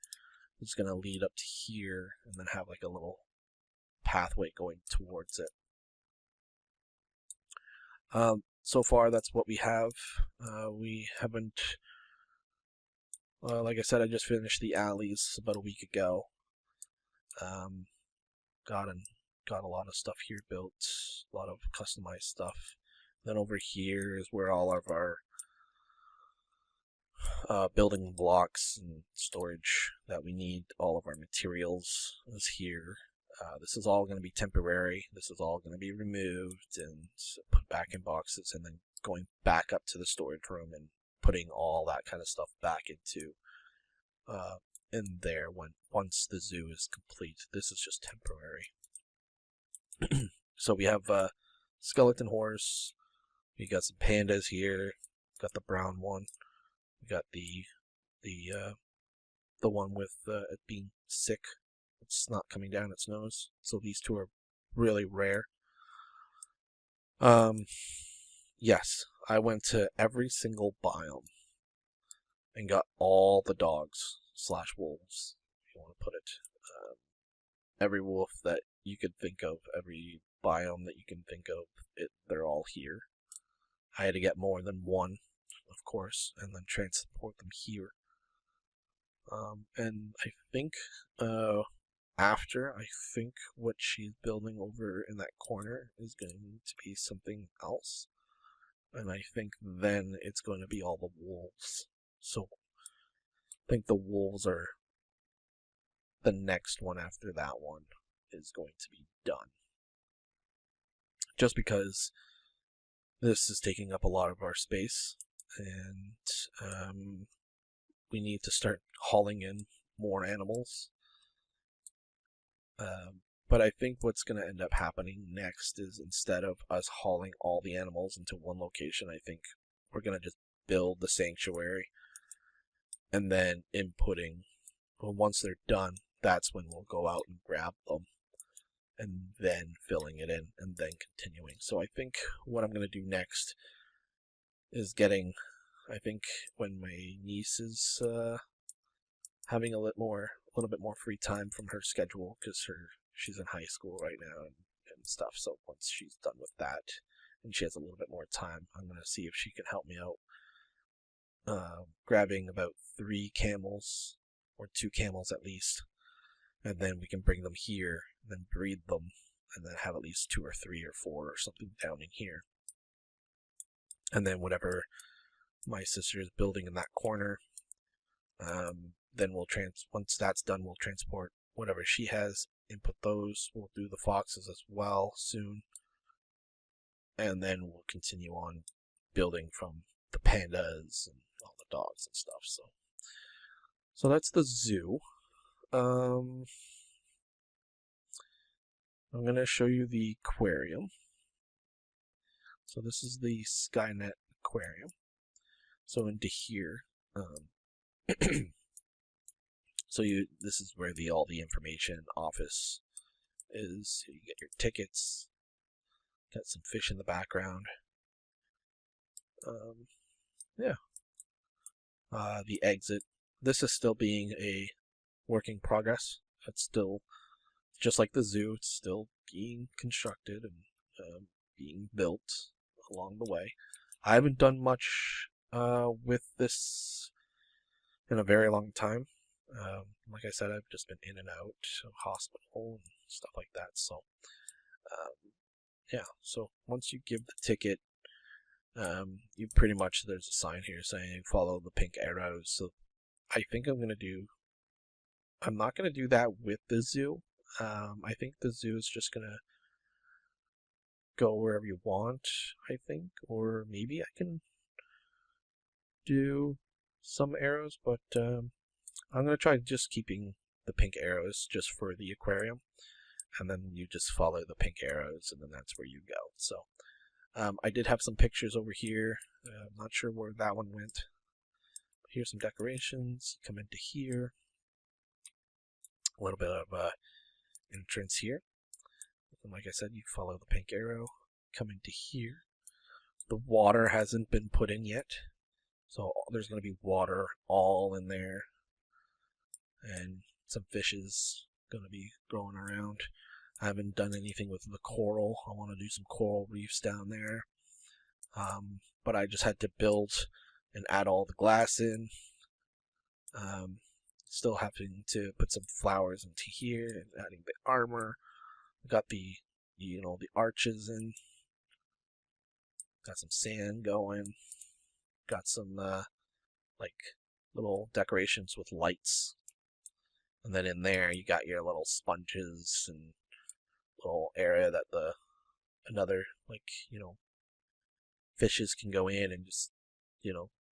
is going to lead up to here and then have like a little pathway going towards it. So far, that's what we have. We haven't, like I said, I just finished the alleys about a week ago. Got a lot of stuff here built, a lot of customized stuff. Then over here is where all of our building blocks and storage that we need, all of our materials is here. This is all going to be temporary. This is all going to be removed and put back in boxes, and then going back up to the storage room and putting all that kind of stuff back into in there once the zoo is complete. This is just temporary. So we have skeleton horse. We got some pandas here. Got the brown one. We got the one with it being sick. It's not coming down its nose. So these two are really rare. Yes, I went to every single biome and got all the dogs / wolves, if you want to put it. Every wolf that you could think of, every biome that you can think of, they're all here. I had to get more than one, of course, and then transport them here. And I think I think what she's building over in that corner is going to be something else. And I think then it's going to be all the wolves. So I think the wolves are the next one after that one is going to be done. Just because this is taking up a lot of our space, and we need to start hauling in more animals. But I think what's going to end up happening next is, instead of us hauling all the animals into one location, I think we're going to just build the sanctuary and then inputting. Well, once they're done, that's when we'll go out and grab them. and then filling it in and then continuing. So I think what I'm going to do next is I think when my niece is having a little bit more free time from her schedule, because she's in high school right now and stuff. So once she's done with that and she has a little bit more time, I'm going to see if she can help me out grabbing about 3 camels, or 2 camels at least, and then we can bring them here, then breed them, and then have at least 2 or 3 or 4 or something down in here. And then whatever my sister is building in that corner, then once that's done, we'll transport whatever she has, input those. We'll do the foxes as well soon, and then we'll continue on building from the pandas and all the dogs and stuff. So that's the zoo. I'm going to show you the aquarium. So this is the SkyNet aquarium. So into here, this is where all the information office is. You get your tickets, got some fish in the background. The exit. This is still being a work in progress. It's still, just like the zoo, it's still being constructed and being built along the way. I haven't done much with this in a very long time. Like I said, I've just been in and out of hospital and stuff like that. So, yeah. So once you give the ticket, you pretty much, there's a sign here saying follow the pink arrows. So I think I'm not gonna do that with the zoo. I think the zoo is just gonna go wherever you want, I think, or maybe I can do some arrows, but I'm gonna try just keeping the pink arrows just for the aquarium, and then you just follow the pink arrows, and then that's where you go. So I did have some pictures over here. I'm not sure where that one went. Here's some decorations. Come into here. A little bit of entrance here. And like I said, you follow the pink arrow. Come into here. The water hasn't been put in yet, so there's going to be water all in there, and some fishes going to be growing around. I haven't done anything with the coral. I want to do some coral reefs down there, but I just had to build and add all the glass in. Still having to put some flowers into here and adding the armor. Got the arches in. Got some sand going. Got some like little decorations with lights. And then in there you got your little sponges and little area that another fishes can go in and just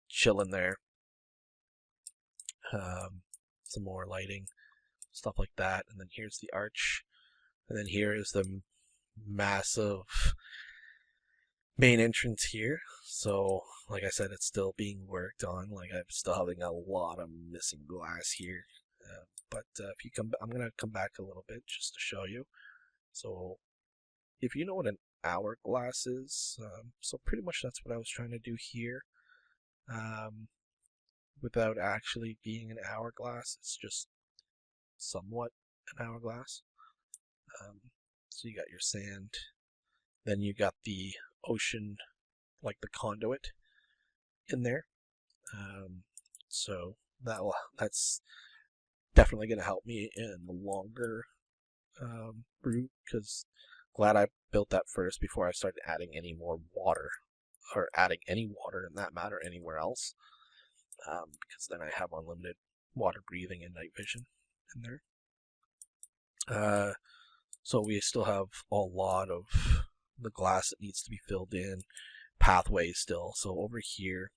chill in there. Some more lighting, stuff like that. And then here's the arch, and then here is the massive main entrance here. So like I said, it's still being worked on. Like I'm still having a lot of missing glass here, but if you come, I'm gonna come back a little bit just to show you. So if you know what an hourglass is, so pretty much that's what I was trying to do here, without actually being an hourglass. It's just somewhat an hourglass. So you got your sand, then you got the ocean, like the conduit in there. So that's definitely going to help me in the longer route, because glad I built that first before I started adding any more water, or adding any water in that matter anywhere else, because then I have unlimited water breathing and night vision in there. So we still have a lot of the glass that needs to be filled in, pathways still. So over here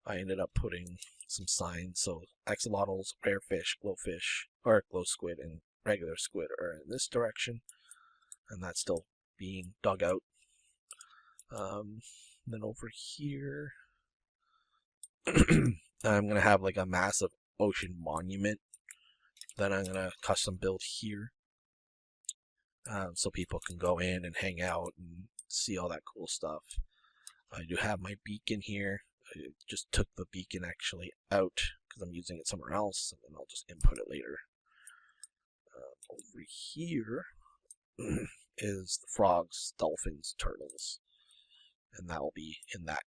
I ended up putting some signs. So axolotls, rare fish, glowfish, or glow squid, and regular squid are in this direction, and that's still being dug out. Then over here I'm gonna have like a massive ocean monument that I'm gonna custom build here. so people can go in and hang out and see all that cool stuff. I do have my beacon here. I just took the beacon actually out because I'm using it somewhere else, and then I'll just input it later. Over here is the frogs, dolphins, turtles, and that will be in that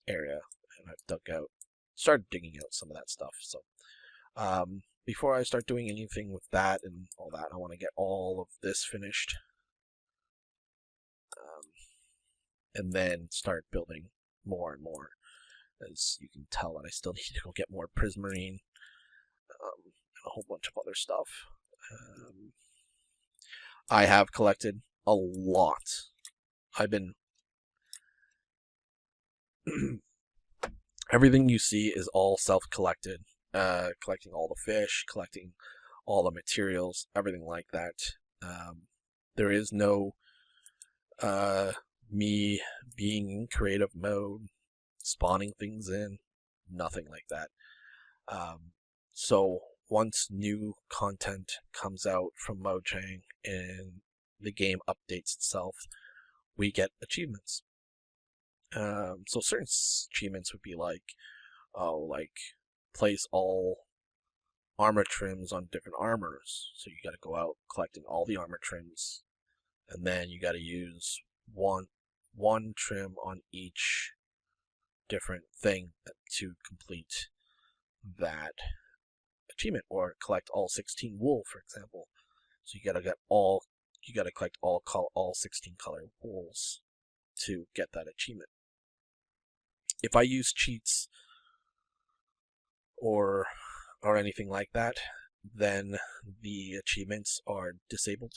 area. And I've started digging out some of that stuff. So before I start doing anything with that and all that, I want to get all of this finished, and then start building more and more. As you can tell, that I still need to go get more prismarine, and a whole bunch of other stuff. I have collected a lot. I've been everything you see is all self-collected. Collecting all the fish, collecting all the materials, everything like that. There is no me being in creative mode, spawning things in, nothing like that. So once new content comes out from Mojang and the game updates itself, we get achievements. So certain achievements would be like place all armor trims on different armors. So you got to go out collecting all the armor trims, and then you got to use one trim on each different thing to complete that achievement, or collect all 16 wool, for example. So you got to collect all 16 color wools to get that achievement. If I use cheats or anything like that, then the achievements are disabled.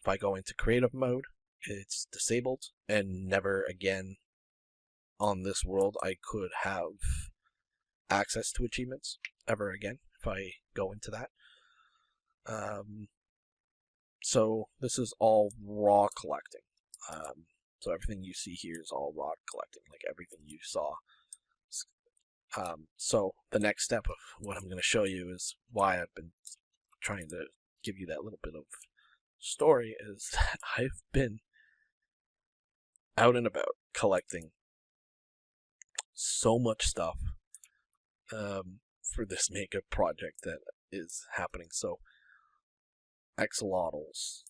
If I go into creative mode, it's disabled, and never again on this world I could have access to achievements ever again if I go into that. So this is all raw collecting. So everything you see here is all raw collecting, like everything you saw. So the next step of what I'm going to show you is why I've been trying to give you that little bit of story, is that I've been out and about collecting so much stuff for this makeup project that is happening. So axolotls,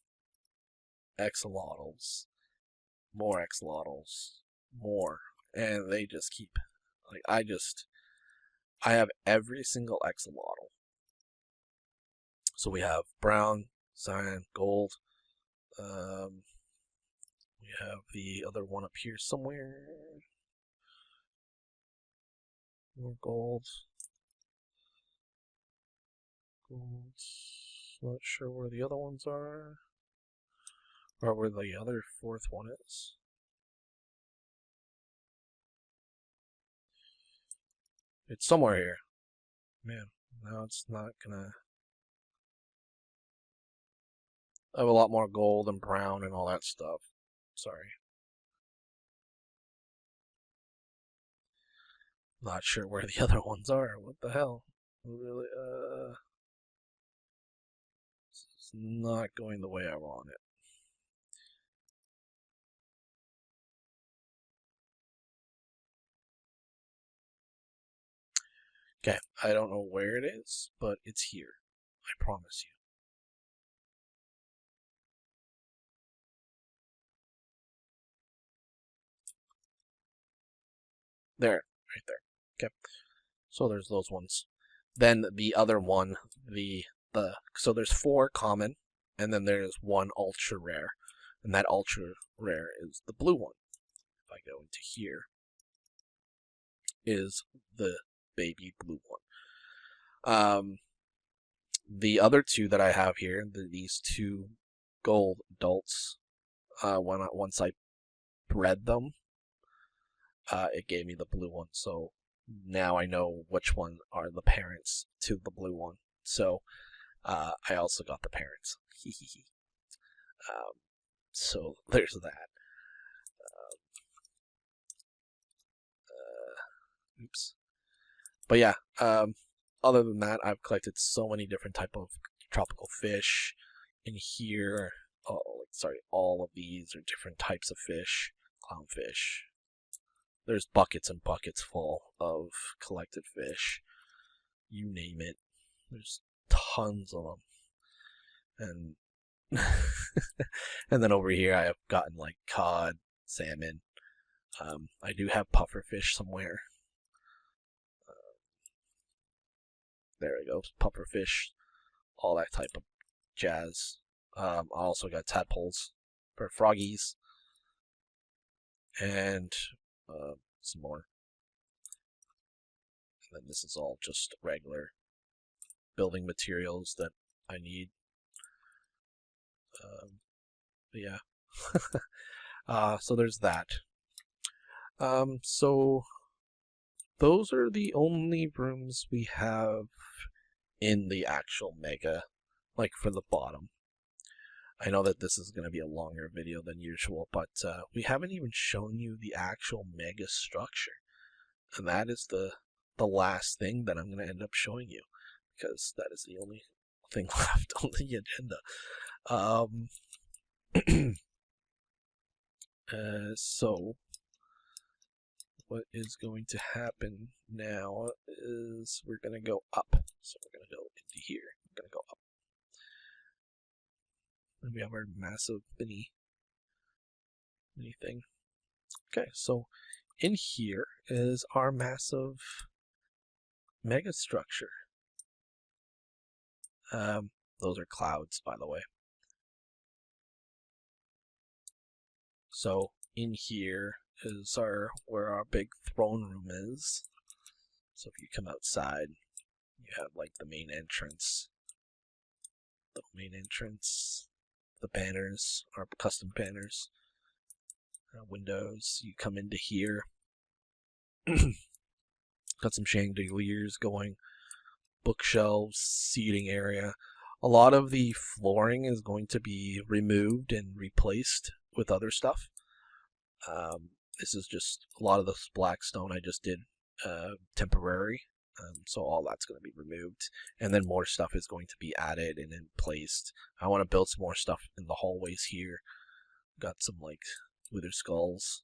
more axolotls, more, and they just keep, like, I have every single axolotl. So we have brown, cyan, gold. We have the other one up here somewhere. More gold. Not sure where the other ones are, or where the other fourth one is. It's somewhere here. Man, now it's not gonna. I have a lot more gold and brown and all that stuff. Sorry. Not sure where the other ones are. What the hell? Really, this is not going the way I want it. Okay, I don't know where it is, but it's here. I promise you. There, right there. Okay, so there's those ones. Then the other one, so there's 4 common, and then there's 1 ultra rare, and that ultra rare is the blue one. If I go into here, is the baby blue one. The other 2 that I have here, these 2 gold adults, once I bred them, it gave me the blue one. So now I know which one are the parents to the blue one. So I also got the parents. So there's that. Oops. But yeah, other than that, I've collected so many different type of tropical fish, in here, sorry, all of these are different types of fish, clownfish. There's buckets and buckets full of collected fish. You name it. There's tons of them. And and then over here I have gotten like cod, salmon. I do have puffer fish somewhere. There we go, puffer fish, all that type of jazz. I also got tadpoles for froggies, and some more. And then this is all just regular building materials that I need. But yeah, so there's that. So those are the only rooms we have in the actual mega, like for the bottom. I know that this is going to be a longer video than usual, but we haven't even shown you the actual mega structure. And that is the last thing that I'm going to end up showing you, because that is the only thing left on the agenda. So what is going to happen now is we're going to go up. So we're going to go into here. We're going to go up. And we have our massive mini thing. Okay, so in here is our massive mega structure. Those are clouds, by the way. So in here is where our big throne room is. So if you come outside, you have like the main entrance. The banners, our custom banners, windows. You come into here. Got some chandeliers going, bookshelves, seating area. A lot of the flooring is going to be removed and replaced with other stuff. This is just a lot of this black stone I just did temporary. So all that's going to be removed, and then more stuff is going to be added and then placed. I want to build some more stuff in the hallways here. Got some like wither skulls,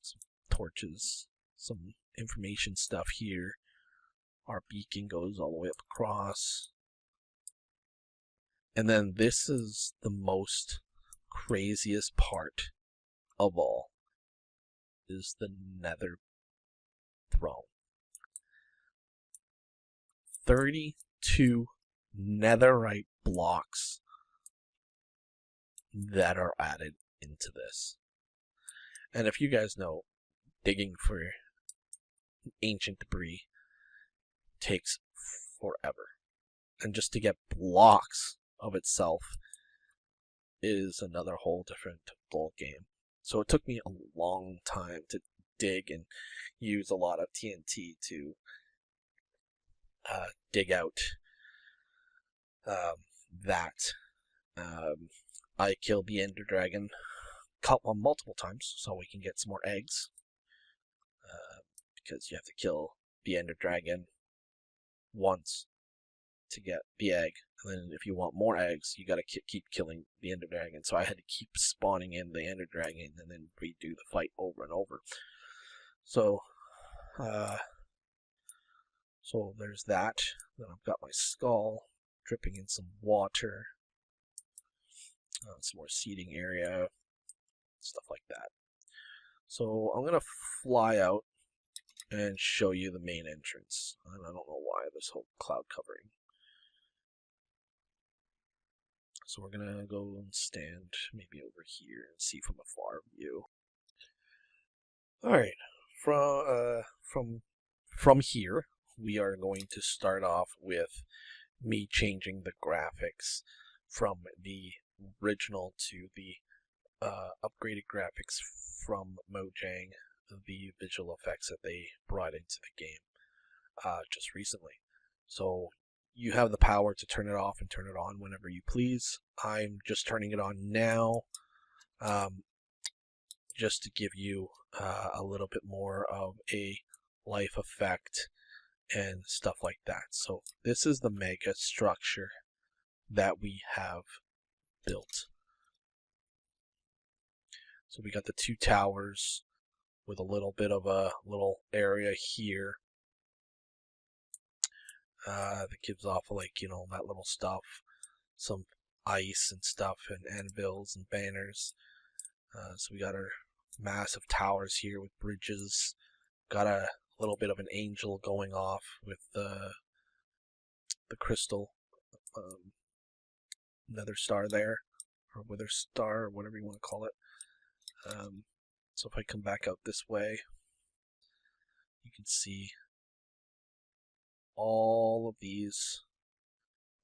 some torches, some information stuff here. Our beacon goes all the way up across. And then this is the most craziest part of all, is the nether throne. 32 netherite blocks that are added into this. And if you guys know, digging for ancient debris takes forever. And just to get blocks of itself is another whole different ball game. So it took me a long time to dig and use a lot of TNT to dig out that. I killed the Ender Dragon multiple times so we can get some more eggs, because you have to kill the Ender Dragon once to get the egg, and then if you want more eggs you gotta keep killing the Ender Dragon. So I had to keep spawning in the Ender Dragon and then redo the fight over and over. So so there's that. Then I've got my skull dripping in some water, some more seating area, stuff like that. So I'm gonna fly out and show you the main entrance. And I don't know why this whole cloud covering. So we're gonna go and stand maybe over here and see from a far view. All right, from here we are going to start off with me changing the graphics from the original to the upgraded graphics from Mojang, the visual effects that they brought into the game just recently. So you have the power to turn it off and turn it on whenever you please. I'm just turning it on now, just to give you a little bit more of a life effect and stuff like that. So this is the mega structure that we have built. So we got the 2 towers with a little bit of a little area here that gives off like, you know, that little stuff, some ice and stuff, and anvils and banners. So we got our massive towers here with bridges. Got a little bit of an angel going off with the crystal nether star there, or wither star, or whatever you want to call it. So if I come back out this way, you can see all of these.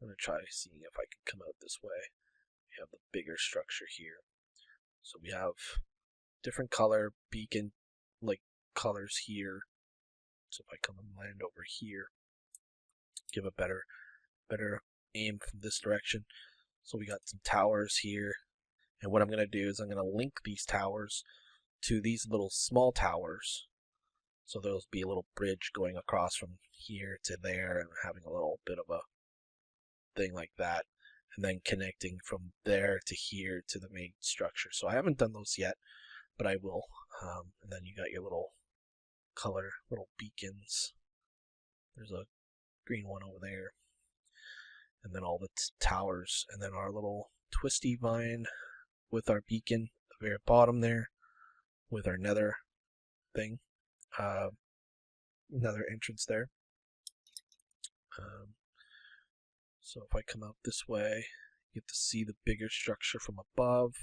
I'm going to try seeing if I can come out this way. We have the bigger structure here. So we have different color beacon like colors here. So if I come and land over here, give a better aim from this direction. So we got some towers here, and what I'm going to do is I'm going to link these towers to these little small towers. So there'll be a little bridge going across from here to there and having a little bit of a thing like that, and then connecting from there to here to the main structure. So I haven't done those yet, but I will. And then you got your little color, little beacons. There's a green one over there. And then all the towers, and then our little twisty vine with our beacon at the very bottom there, with our nether thing, nether entrance there. So if I come out this way, you get to see the bigger structure from above.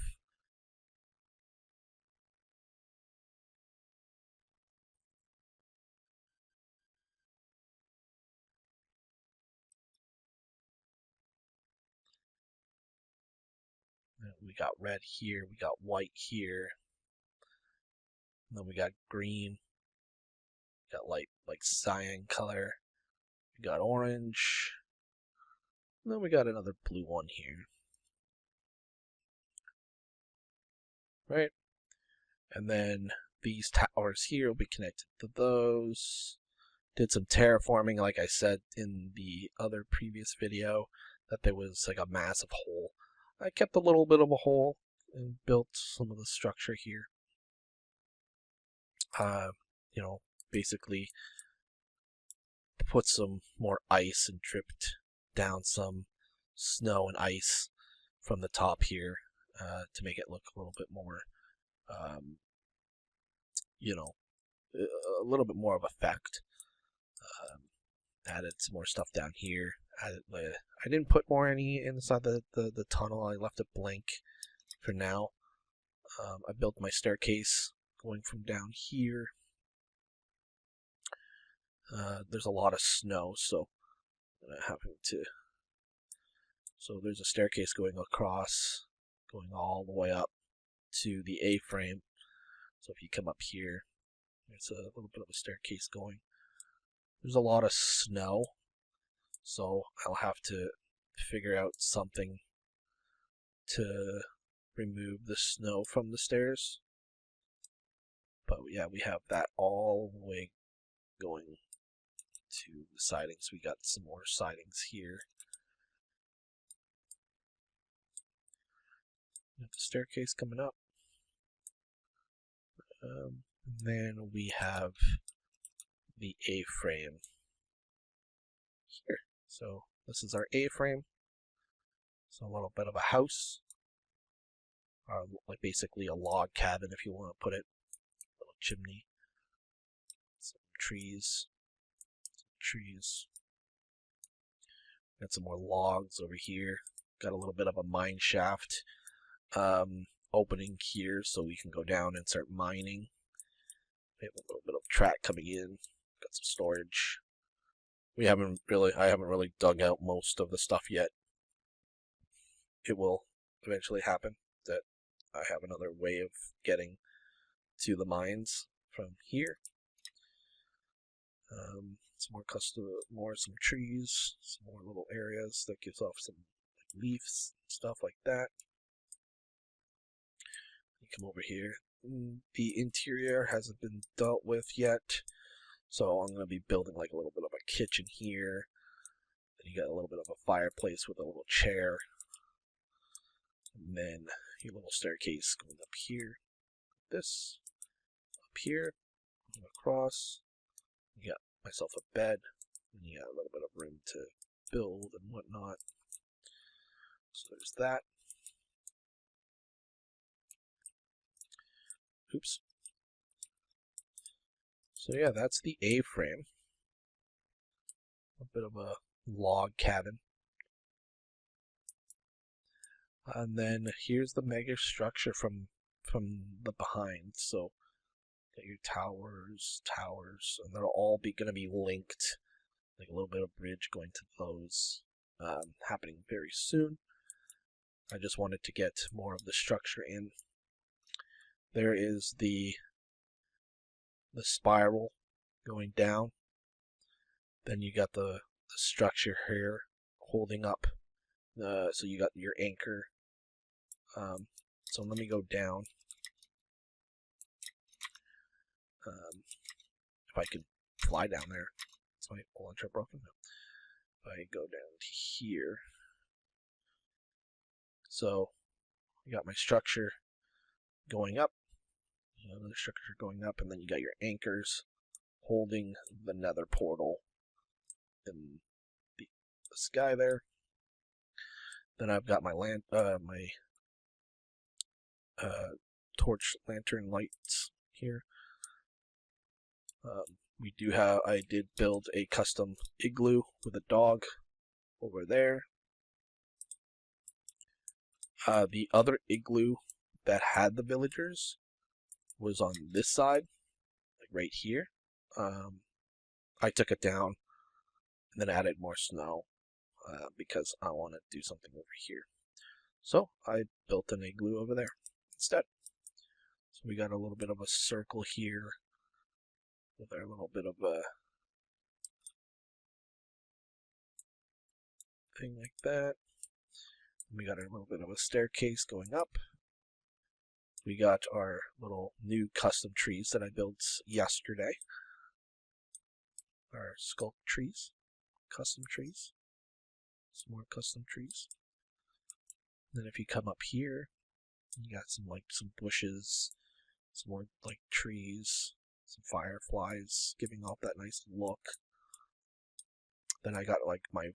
We got red here, we got white here, and then we got green, we got light like cyan color, we got orange, and then we got another blue one here. Right? And then these towers here will be connected to those. Did some terraforming, like I said in the other previous video, that there was like a massive hole. I kept a little bit of a hole and built some of the structure here. You know, basically put some more ice and dripped down some snow and ice from the top here to make it look a little bit more, you know, a little bit more of effect. Added some more stuff down here. I didn't put more any inside the tunnel. I left it blank for now. I built my staircase going from down here. There's a lot of snow, so I'm having to. So there's a staircase going across, going all the way up to the A-frame. So if you come up here, there's a little bit of a staircase going. There's a lot of snow, so I'll have to figure out something to remove the snow from the stairs. But yeah, we have that all the way going to the sidings. We got some more sidings here. We have the staircase coming up. And then we have the A-frame here. So this is our A-frame. So a little bit of a house, or like basically a log cabin if you want to put it. A little chimney, some trees, Got some more logs over here. Got a little bit of a mine shaft opening here, so we can go down and start mining. We have a little bit of track coming in. Got some storage. I haven't really dug out most of the stuff yet. It will eventually happen that I have another way of getting to the mines from here. Some trees, some more little areas that gives off some leaves, stuff like that. You come over here. The interior hasn't been dealt with yet, so I'm going to be building like a little bit of a kitchen here. Then you got a little bit of a fireplace with a little chair. And then your little staircase going up here. This. Up here. Across. You got myself a bed. And you got a little bit of room to build and whatnot. So there's that. Oops. So yeah, that's the A-frame. A bit of a log cabin. And then here's the mega structure from the behind. So got your towers, and they'll all be going to be linked. Like a little bit of bridge going to those, happening very soon. I just wanted to get more of the structure in. There is the spiral going down. Then you got the structure here holding up. So you got your anchor. So let me go down. If I could fly down there. Is my launcher broken? No. If I go down to here. So you got my structure going up. Another structure going up, and then you got your anchors holding the nether portal in the sky there. Then I've got my torch lantern lights here. I did build a custom igloo with a dog over there. The other igloo that had the villagers was on this side, like right here. I took it down and then added more snow because I want to do something over here. So I built an igloo over there instead. So we got a little bit of a circle here with our little bit of a thing like that. We got a little bit of a staircase going up. We got our little new custom trees that I built yesterday. Our sculpt trees. Custom trees. Some more custom trees. Then if you come up here, you got some bushes, some more like trees, some fireflies giving off that nice look. Then I got like my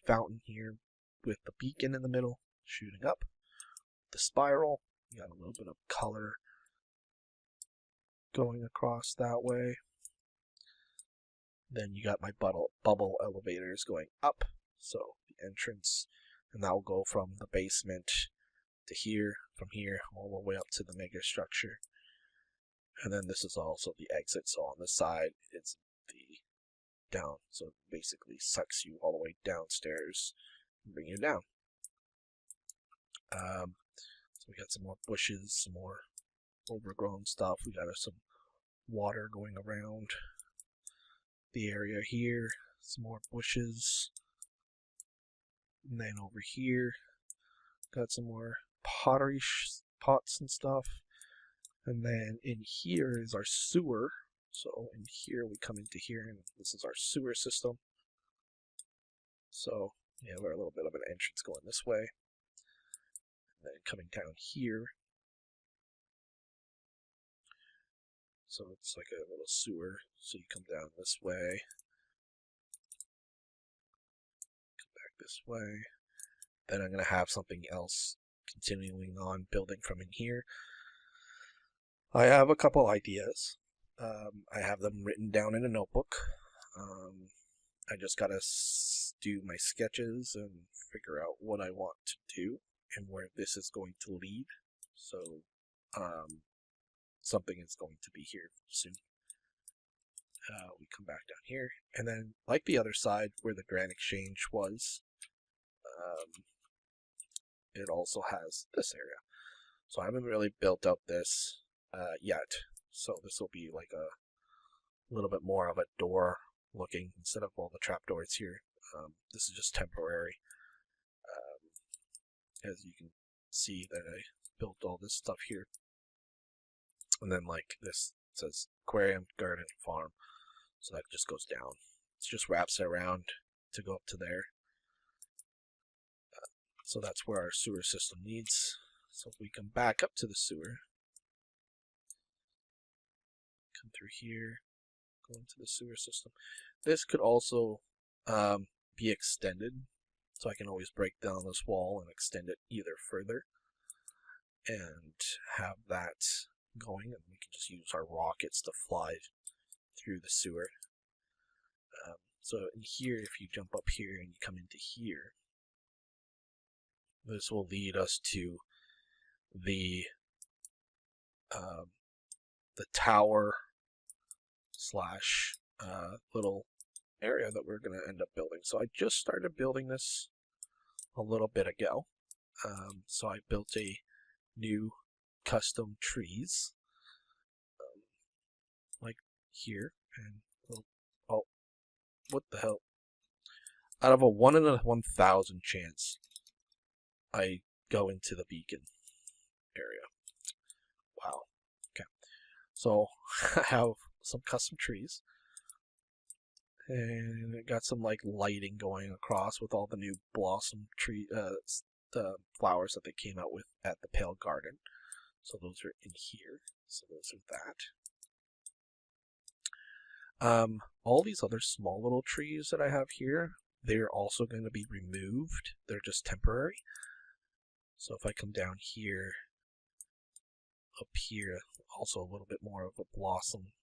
fountain here with the beacon in the middle shooting up. The spiral. You got a little bit of color going across that way. Then you got my bubble elevators going up. So the entrance, and that will go from the basement to here, from here all the way up to the mega structure. And then this is also the exit. So on the side, it's the down. So it basically sucks you all the way downstairs and bring you down. So we got some more bushes, some more overgrown stuff. We got some water going around the area here. Some more bushes. And then over here, got some more pottery pots and stuff. And then in here is our sewer. So in here, we come into here, and this is our sewer system. So we have our little bit of an entrance going this way. And then coming down here. So it's like a little sewer. So you come down this way. Come back this way. Then I'm going to have something else continuing on building from in here. I have a couple ideas. I have them written down in a notebook. I just got to do my sketches and figure out what I want to do and where this is going to lead. So something is going to be here soon. We come back down here, and then like the other side where the Grand Exchange was, it also has this area. So I haven't really built out this yet. So this will be like a little bit more of a door looking instead of all the trapdoors here. This is just temporary. As you can see that I built all this stuff here. And then like this says aquarium, garden, farm. So that just goes down. It just wraps it around to go up to there. So that's where our sewer system needs. So if we come back up to the sewer, come through here, go into the sewer system. This could also be extended, so I can always break down this wall and extend it either further and have that going, and we can just use our rockets to fly through the sewer. So in here, if you jump up here and you come into here, this will lead us to the tower slash little area that we're going to end up building. So I just started building this a little bit ago. So I built a new custom trees like here, and oh, what the hell? Out of a 1 in 1,000 chance, I go into the beacon area. Wow. Okay. So I have some custom trees, and it got some like lighting going across with all the new blossom tree the flowers that they came out with at the Pale Garden. So those are in here. So those are that. All these other small little trees that I have here, they're also going to be removed. They're just temporary. So if I come down here, up here, also a little bit more of a blossom.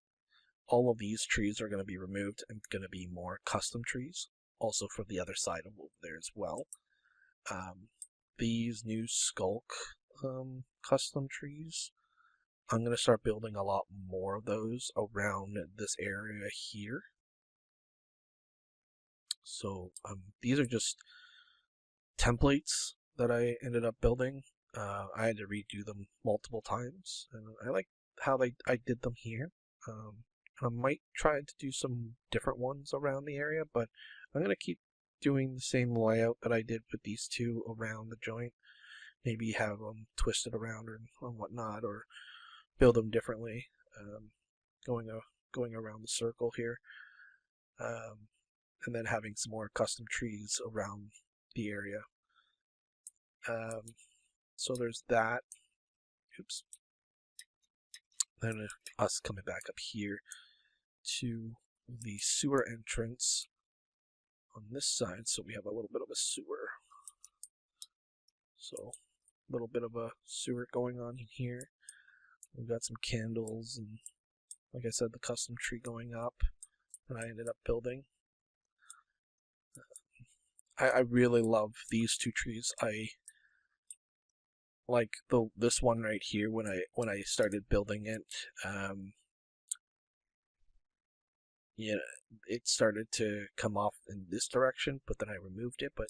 All of these trees are going to be removed and going to be more custom trees. Also for the other side of over there as well. These new skulk custom trees, I'm going to start building a lot more of those around this area here. So these are just templates that I ended up building. I had to redo them multiple times, and I like how I did them here. I might try to do some different ones around the area, but I'm going to keep doing the same layout that I did with these two around the joint. Maybe have them twisted around or whatnot, or build them differently, going around the circle here, and then having some more custom trees around the area. So there's that. Oops. Then us coming back up here to the sewer entrance on this side, so we have a little bit of a sewer. So a little bit of a sewer going on in here. We've got some candles and, like I said, the custom tree going up that I ended up building. I really love these two trees. I like this one right here when I started building it. Yeah, it started to come off in this direction, but then I removed it. But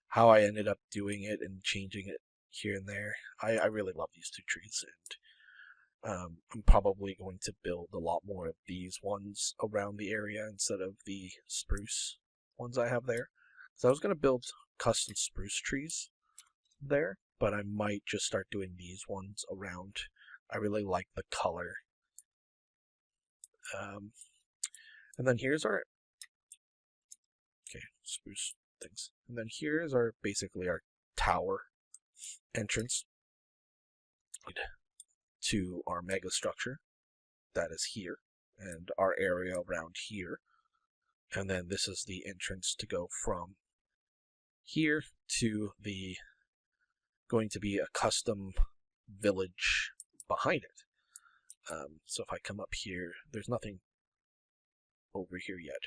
how I ended up doing it and changing it here and there, I really love these two trees, and I'm probably going to build a lot more of these ones around the area instead of the spruce ones I have there. So I was going to build custom spruce trees there, but I might just start doing these ones around. I really like the color. And then here's our spruce things. And then here's our basically our tower entrance to our mega structure that is here, and our area around here. And then this is the entrance to go from here to the going to be a custom village behind it. So if I come up here, there's nothing over here yet.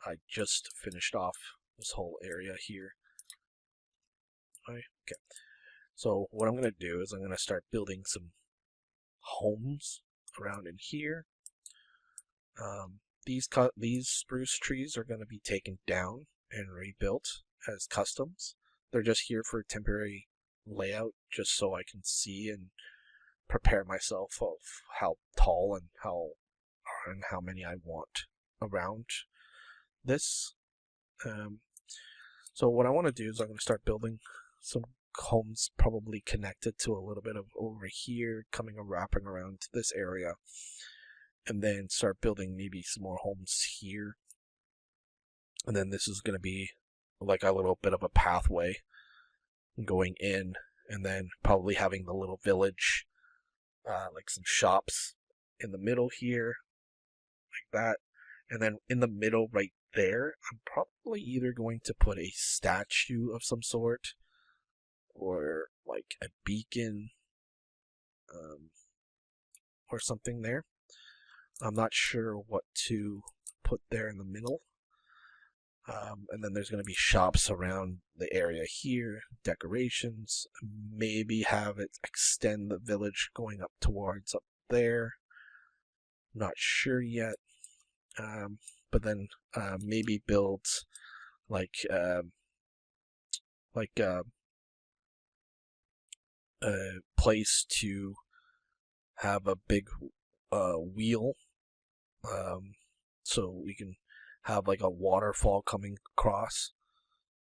I just finished off this whole area here. Okay. So what I'm going to do is I'm going to start building some homes around in here. These spruce trees are going to be taken down and rebuilt as customs. They're just here for temporary layout, just so I can see and prepare myself of how tall and how many I want around this. So what I want to do is I'm going to start building some homes probably connected to a little bit of over here, wrapping around to this area, and then start building maybe some more homes here. And then this is going to be like a little bit of a pathway going in, and then probably having the little village, like some shops in the middle here, like that. And then in the middle right there, I'm probably either going to put a statue of some sort or like a beacon, or something there. I'm not sure what to put there in the middle. And then there's going to be shops around the area here, decorations, maybe have it extend the village going up towards up there. Not sure yet. But then maybe build like a place to have a big wheel, so we can have like a waterfall coming across,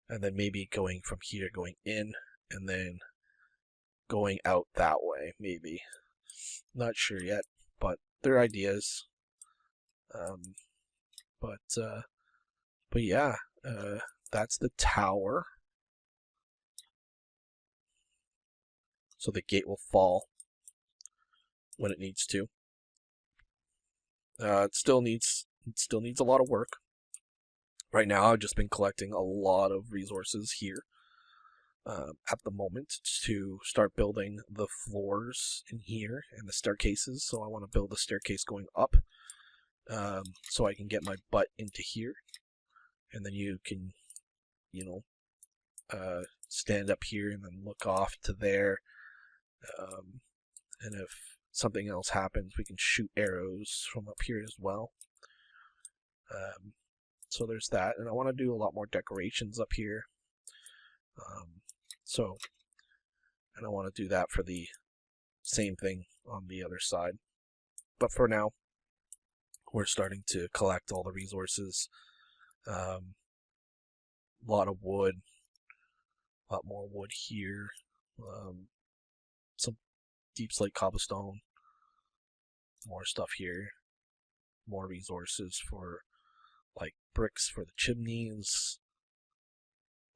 and then maybe going from here, going in, and then going out that way, maybe. Not sure yet, but they're ideas. But yeah, that's the tower. So the gate will fall when it needs to. It still needs a lot of work. Right now, I've just been collecting a lot of resources here at the moment to start building the floors in here and the staircases. So I want to build a staircase going up, so I can get my butt into here, and then you can, stand up here and then look off to there. And if something else happens, we can shoot arrows from up here as well. So there's that, and I want to do a lot more decorations up here. And I want to do that for the same thing on the other side. But for now, we're starting to collect all the resources. A lot of wood, a lot more wood here. Some deep slate cobblestone, more stuff here, more resources for like bricks for the chimneys,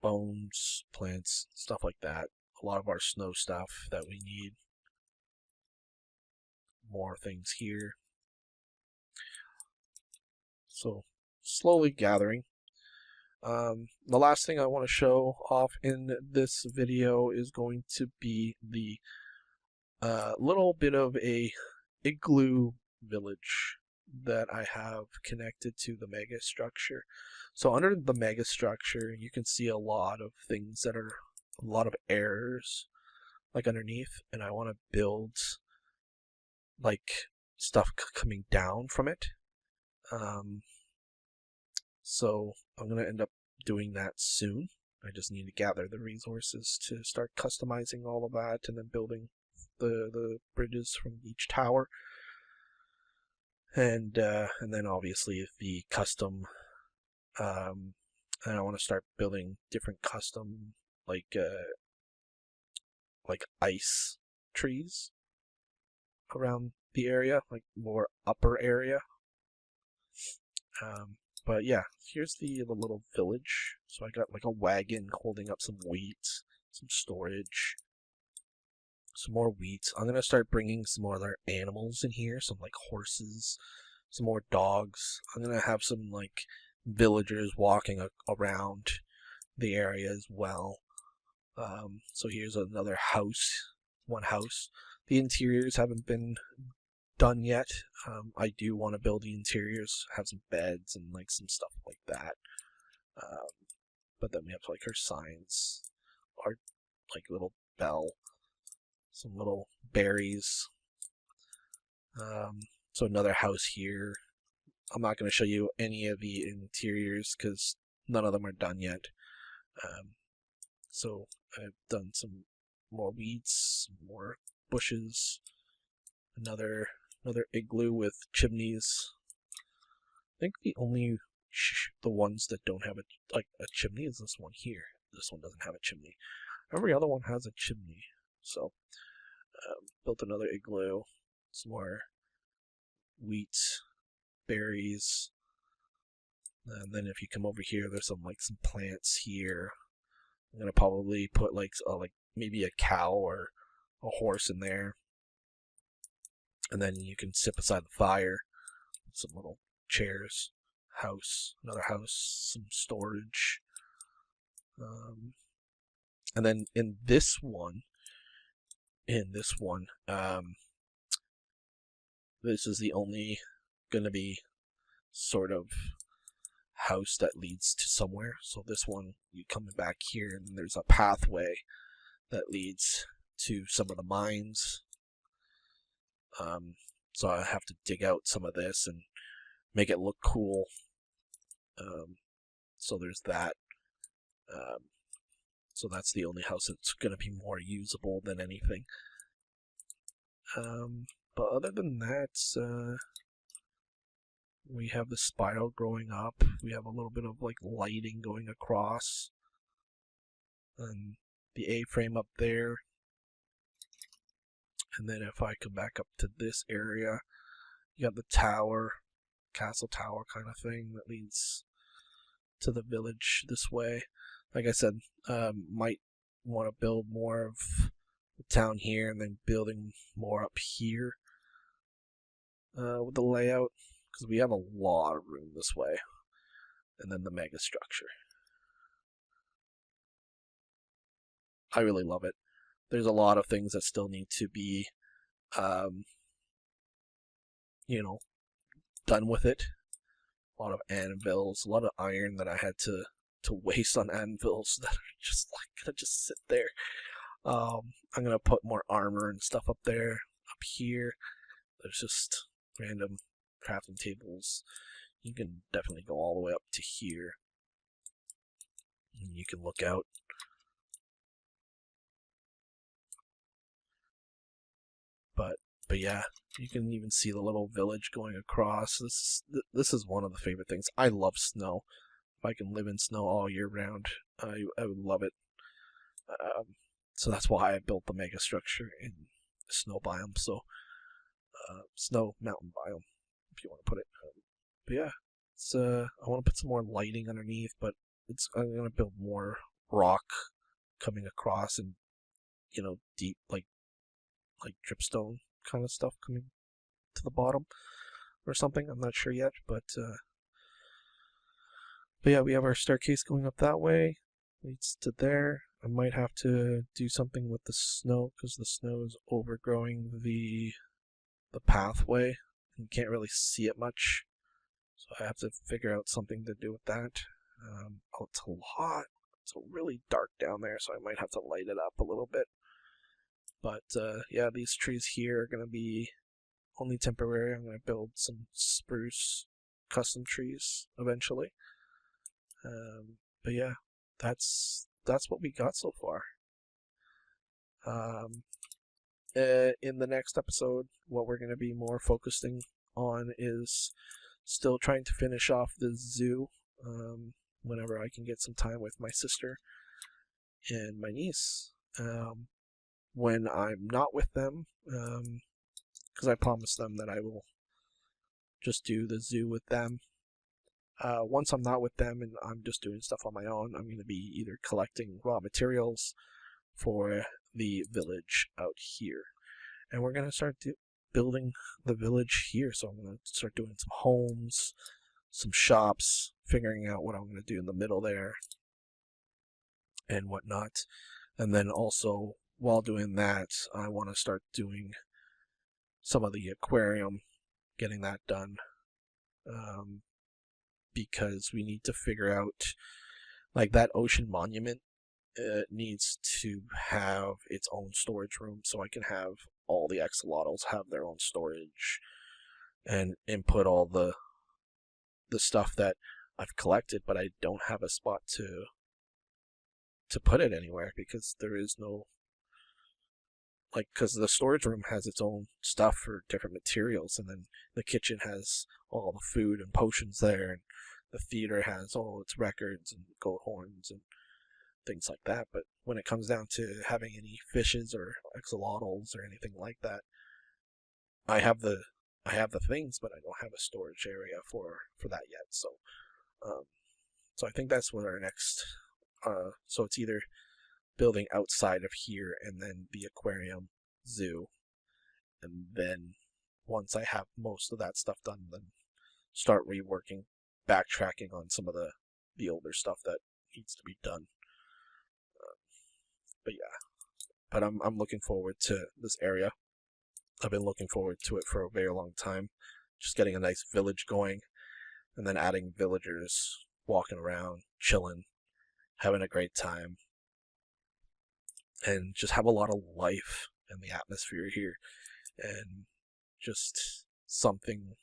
bones, plants, stuff like that. A lot of our snow stuff that we need. More things here. So slowly gathering. The last thing I want to show off in this video is going to be the little bit of a igloo village that I have connected to the mega structure. So under the mega structure, you can see a lot of things that are a lot of errors like underneath, and I want to build like stuff coming down from it. So I'm gonna end up doing that soon. I just need to gather the resources to start customizing all of that, and then building the bridges from each tower, and then obviously the custom. And I want to start building different custom like ice trees around the area, like more upper area. But yeah, here's the little village. So I got like a wagon holding up some wheat, some storage, some more wheat. I'm gonna start bringing some more other animals in here, some like horses, some more dogs. I'm gonna have some like villagers walking around the area as well. So here's another house, one house. The interiors haven't been done yet. I do want to build the interiors, have some beds and like some stuff like that. But then we have like our signs, our like little bell, some little berries. So another house here. I'm not going to show you any of the interiors because none of them are done yet. So I've done some more weeds, more bushes, another igloo with chimneys. I think the only the ones that don't have a chimney is this one here. This one doesn't have a chimney. Every other one has a chimney. So built another igloo, some more wheat, berries, and then if you come over here, there's some plants here. I'm gonna probably put like maybe a cow or a horse in there, and then you can sit beside the fire. Some little chairs, another house, some storage. And then in this one, this is the only gonna be sort of house that leads to somewhere. So this one, you come back here, and there's a pathway that leads to some of the mines. So I have to dig out some of this and make it look cool. So there's that. So that's the only house that's going to be more usable than anything. But other than that, we have the spiral growing up. We have a little bit of like lighting going across. And the A-frame up there. And then if I come back up to this area, you got the tower, castle tower kind of thing that leads to the village this way. Like I said, might want to build more of the town here and then building more up here with the layout, because we have a lot of room this way. And then the mega structure. I really love it. There's a lot of things that still need to be, done with it. A lot of anvils, a lot of iron that I had to waste on anvils that are just like gonna just sit there. I'm gonna put more armor and stuff up there, up here. There's just random crafting tables. You can definitely go all the way up to here, and you can look out. But yeah, you can even see the little village going across. This is one of the favorite things. I love snow. If I can live in snow all year round, I would love it. So that's why I built the mega structure in the snow biome. So snow mountain biome, if you want to put it. But yeah, I want to put some more lighting underneath, but I'm gonna build more rock coming across and deep like dripstone kind of stuff coming to the bottom or something. I'm not sure yet, but yeah, we have our staircase going up that way, leads to there. I might have to do something with the snow because the snow is overgrowing the pathway and you can't really see it much. So I have to figure out something to do with that. Oh, it's a lot. It's really dark down there, so I might have to light it up a little bit. But yeah, these trees here are going to be only temporary. I'm going to build some spruce custom trees eventually. But yeah, that's what we got so far. In the next episode, what we're going to be more focusing on is still trying to finish off the zoo. Whenever I can get some time with my sister and my niece. When I'm not with them, because I promised them that I will just do the zoo with them. Once I'm not with them and I'm just doing stuff on my own, I'm going to be either collecting raw materials for the village out here. And we're going to start building the village here. So I'm going to start doing some homes, some shops, figuring out what I'm going to do in the middle there and whatnot. And then also, while doing that, I want to start doing some of the aquarium, getting that done, because we need to figure out, like, that ocean monument needs to have its own storage room, so I can have all the axolotls have their own storage and input all the stuff that I've collected, but I don't have a spot to put it anywhere because there is no, like, because the storage room has its own stuff for different materials, and then the kitchen has all the food and potions there, and the theater has all its records and goat horns and things like that. But when it comes down to having any fishes or axolotls or anything like that, I have the things, but I don't have a storage area for that yet. So I think that's what our next So it's either building outside of here and then the aquarium, zoo, and then once I have most of that stuff done, then start reworking, backtracking on some of the older stuff that needs to be done. But yeah, but I'm looking forward to this area. I've been looking forward to it for a very long time. Just getting a nice village going, and then adding villagers walking around, chilling, having a great time, and just have a lot of life in the atmosphere here, and just something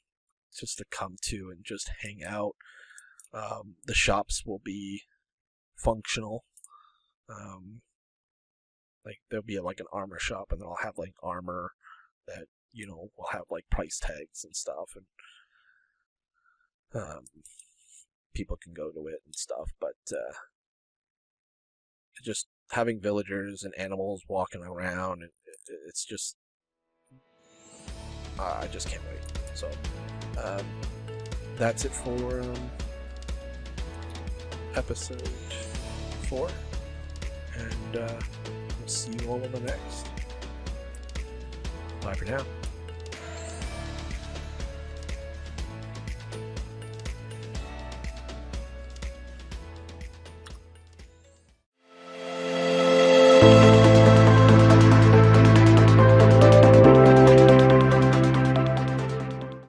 just to come to and just hang out. The shops will be functional. Like there'll be like an armor shop, and then I'll have like armor that will have like price tags and stuff, and people can go to it and stuff. But just having villagers and animals walking around, it's just I just can't wait. So that's it for episode 4, and we'll see you all in the next. Bye for now.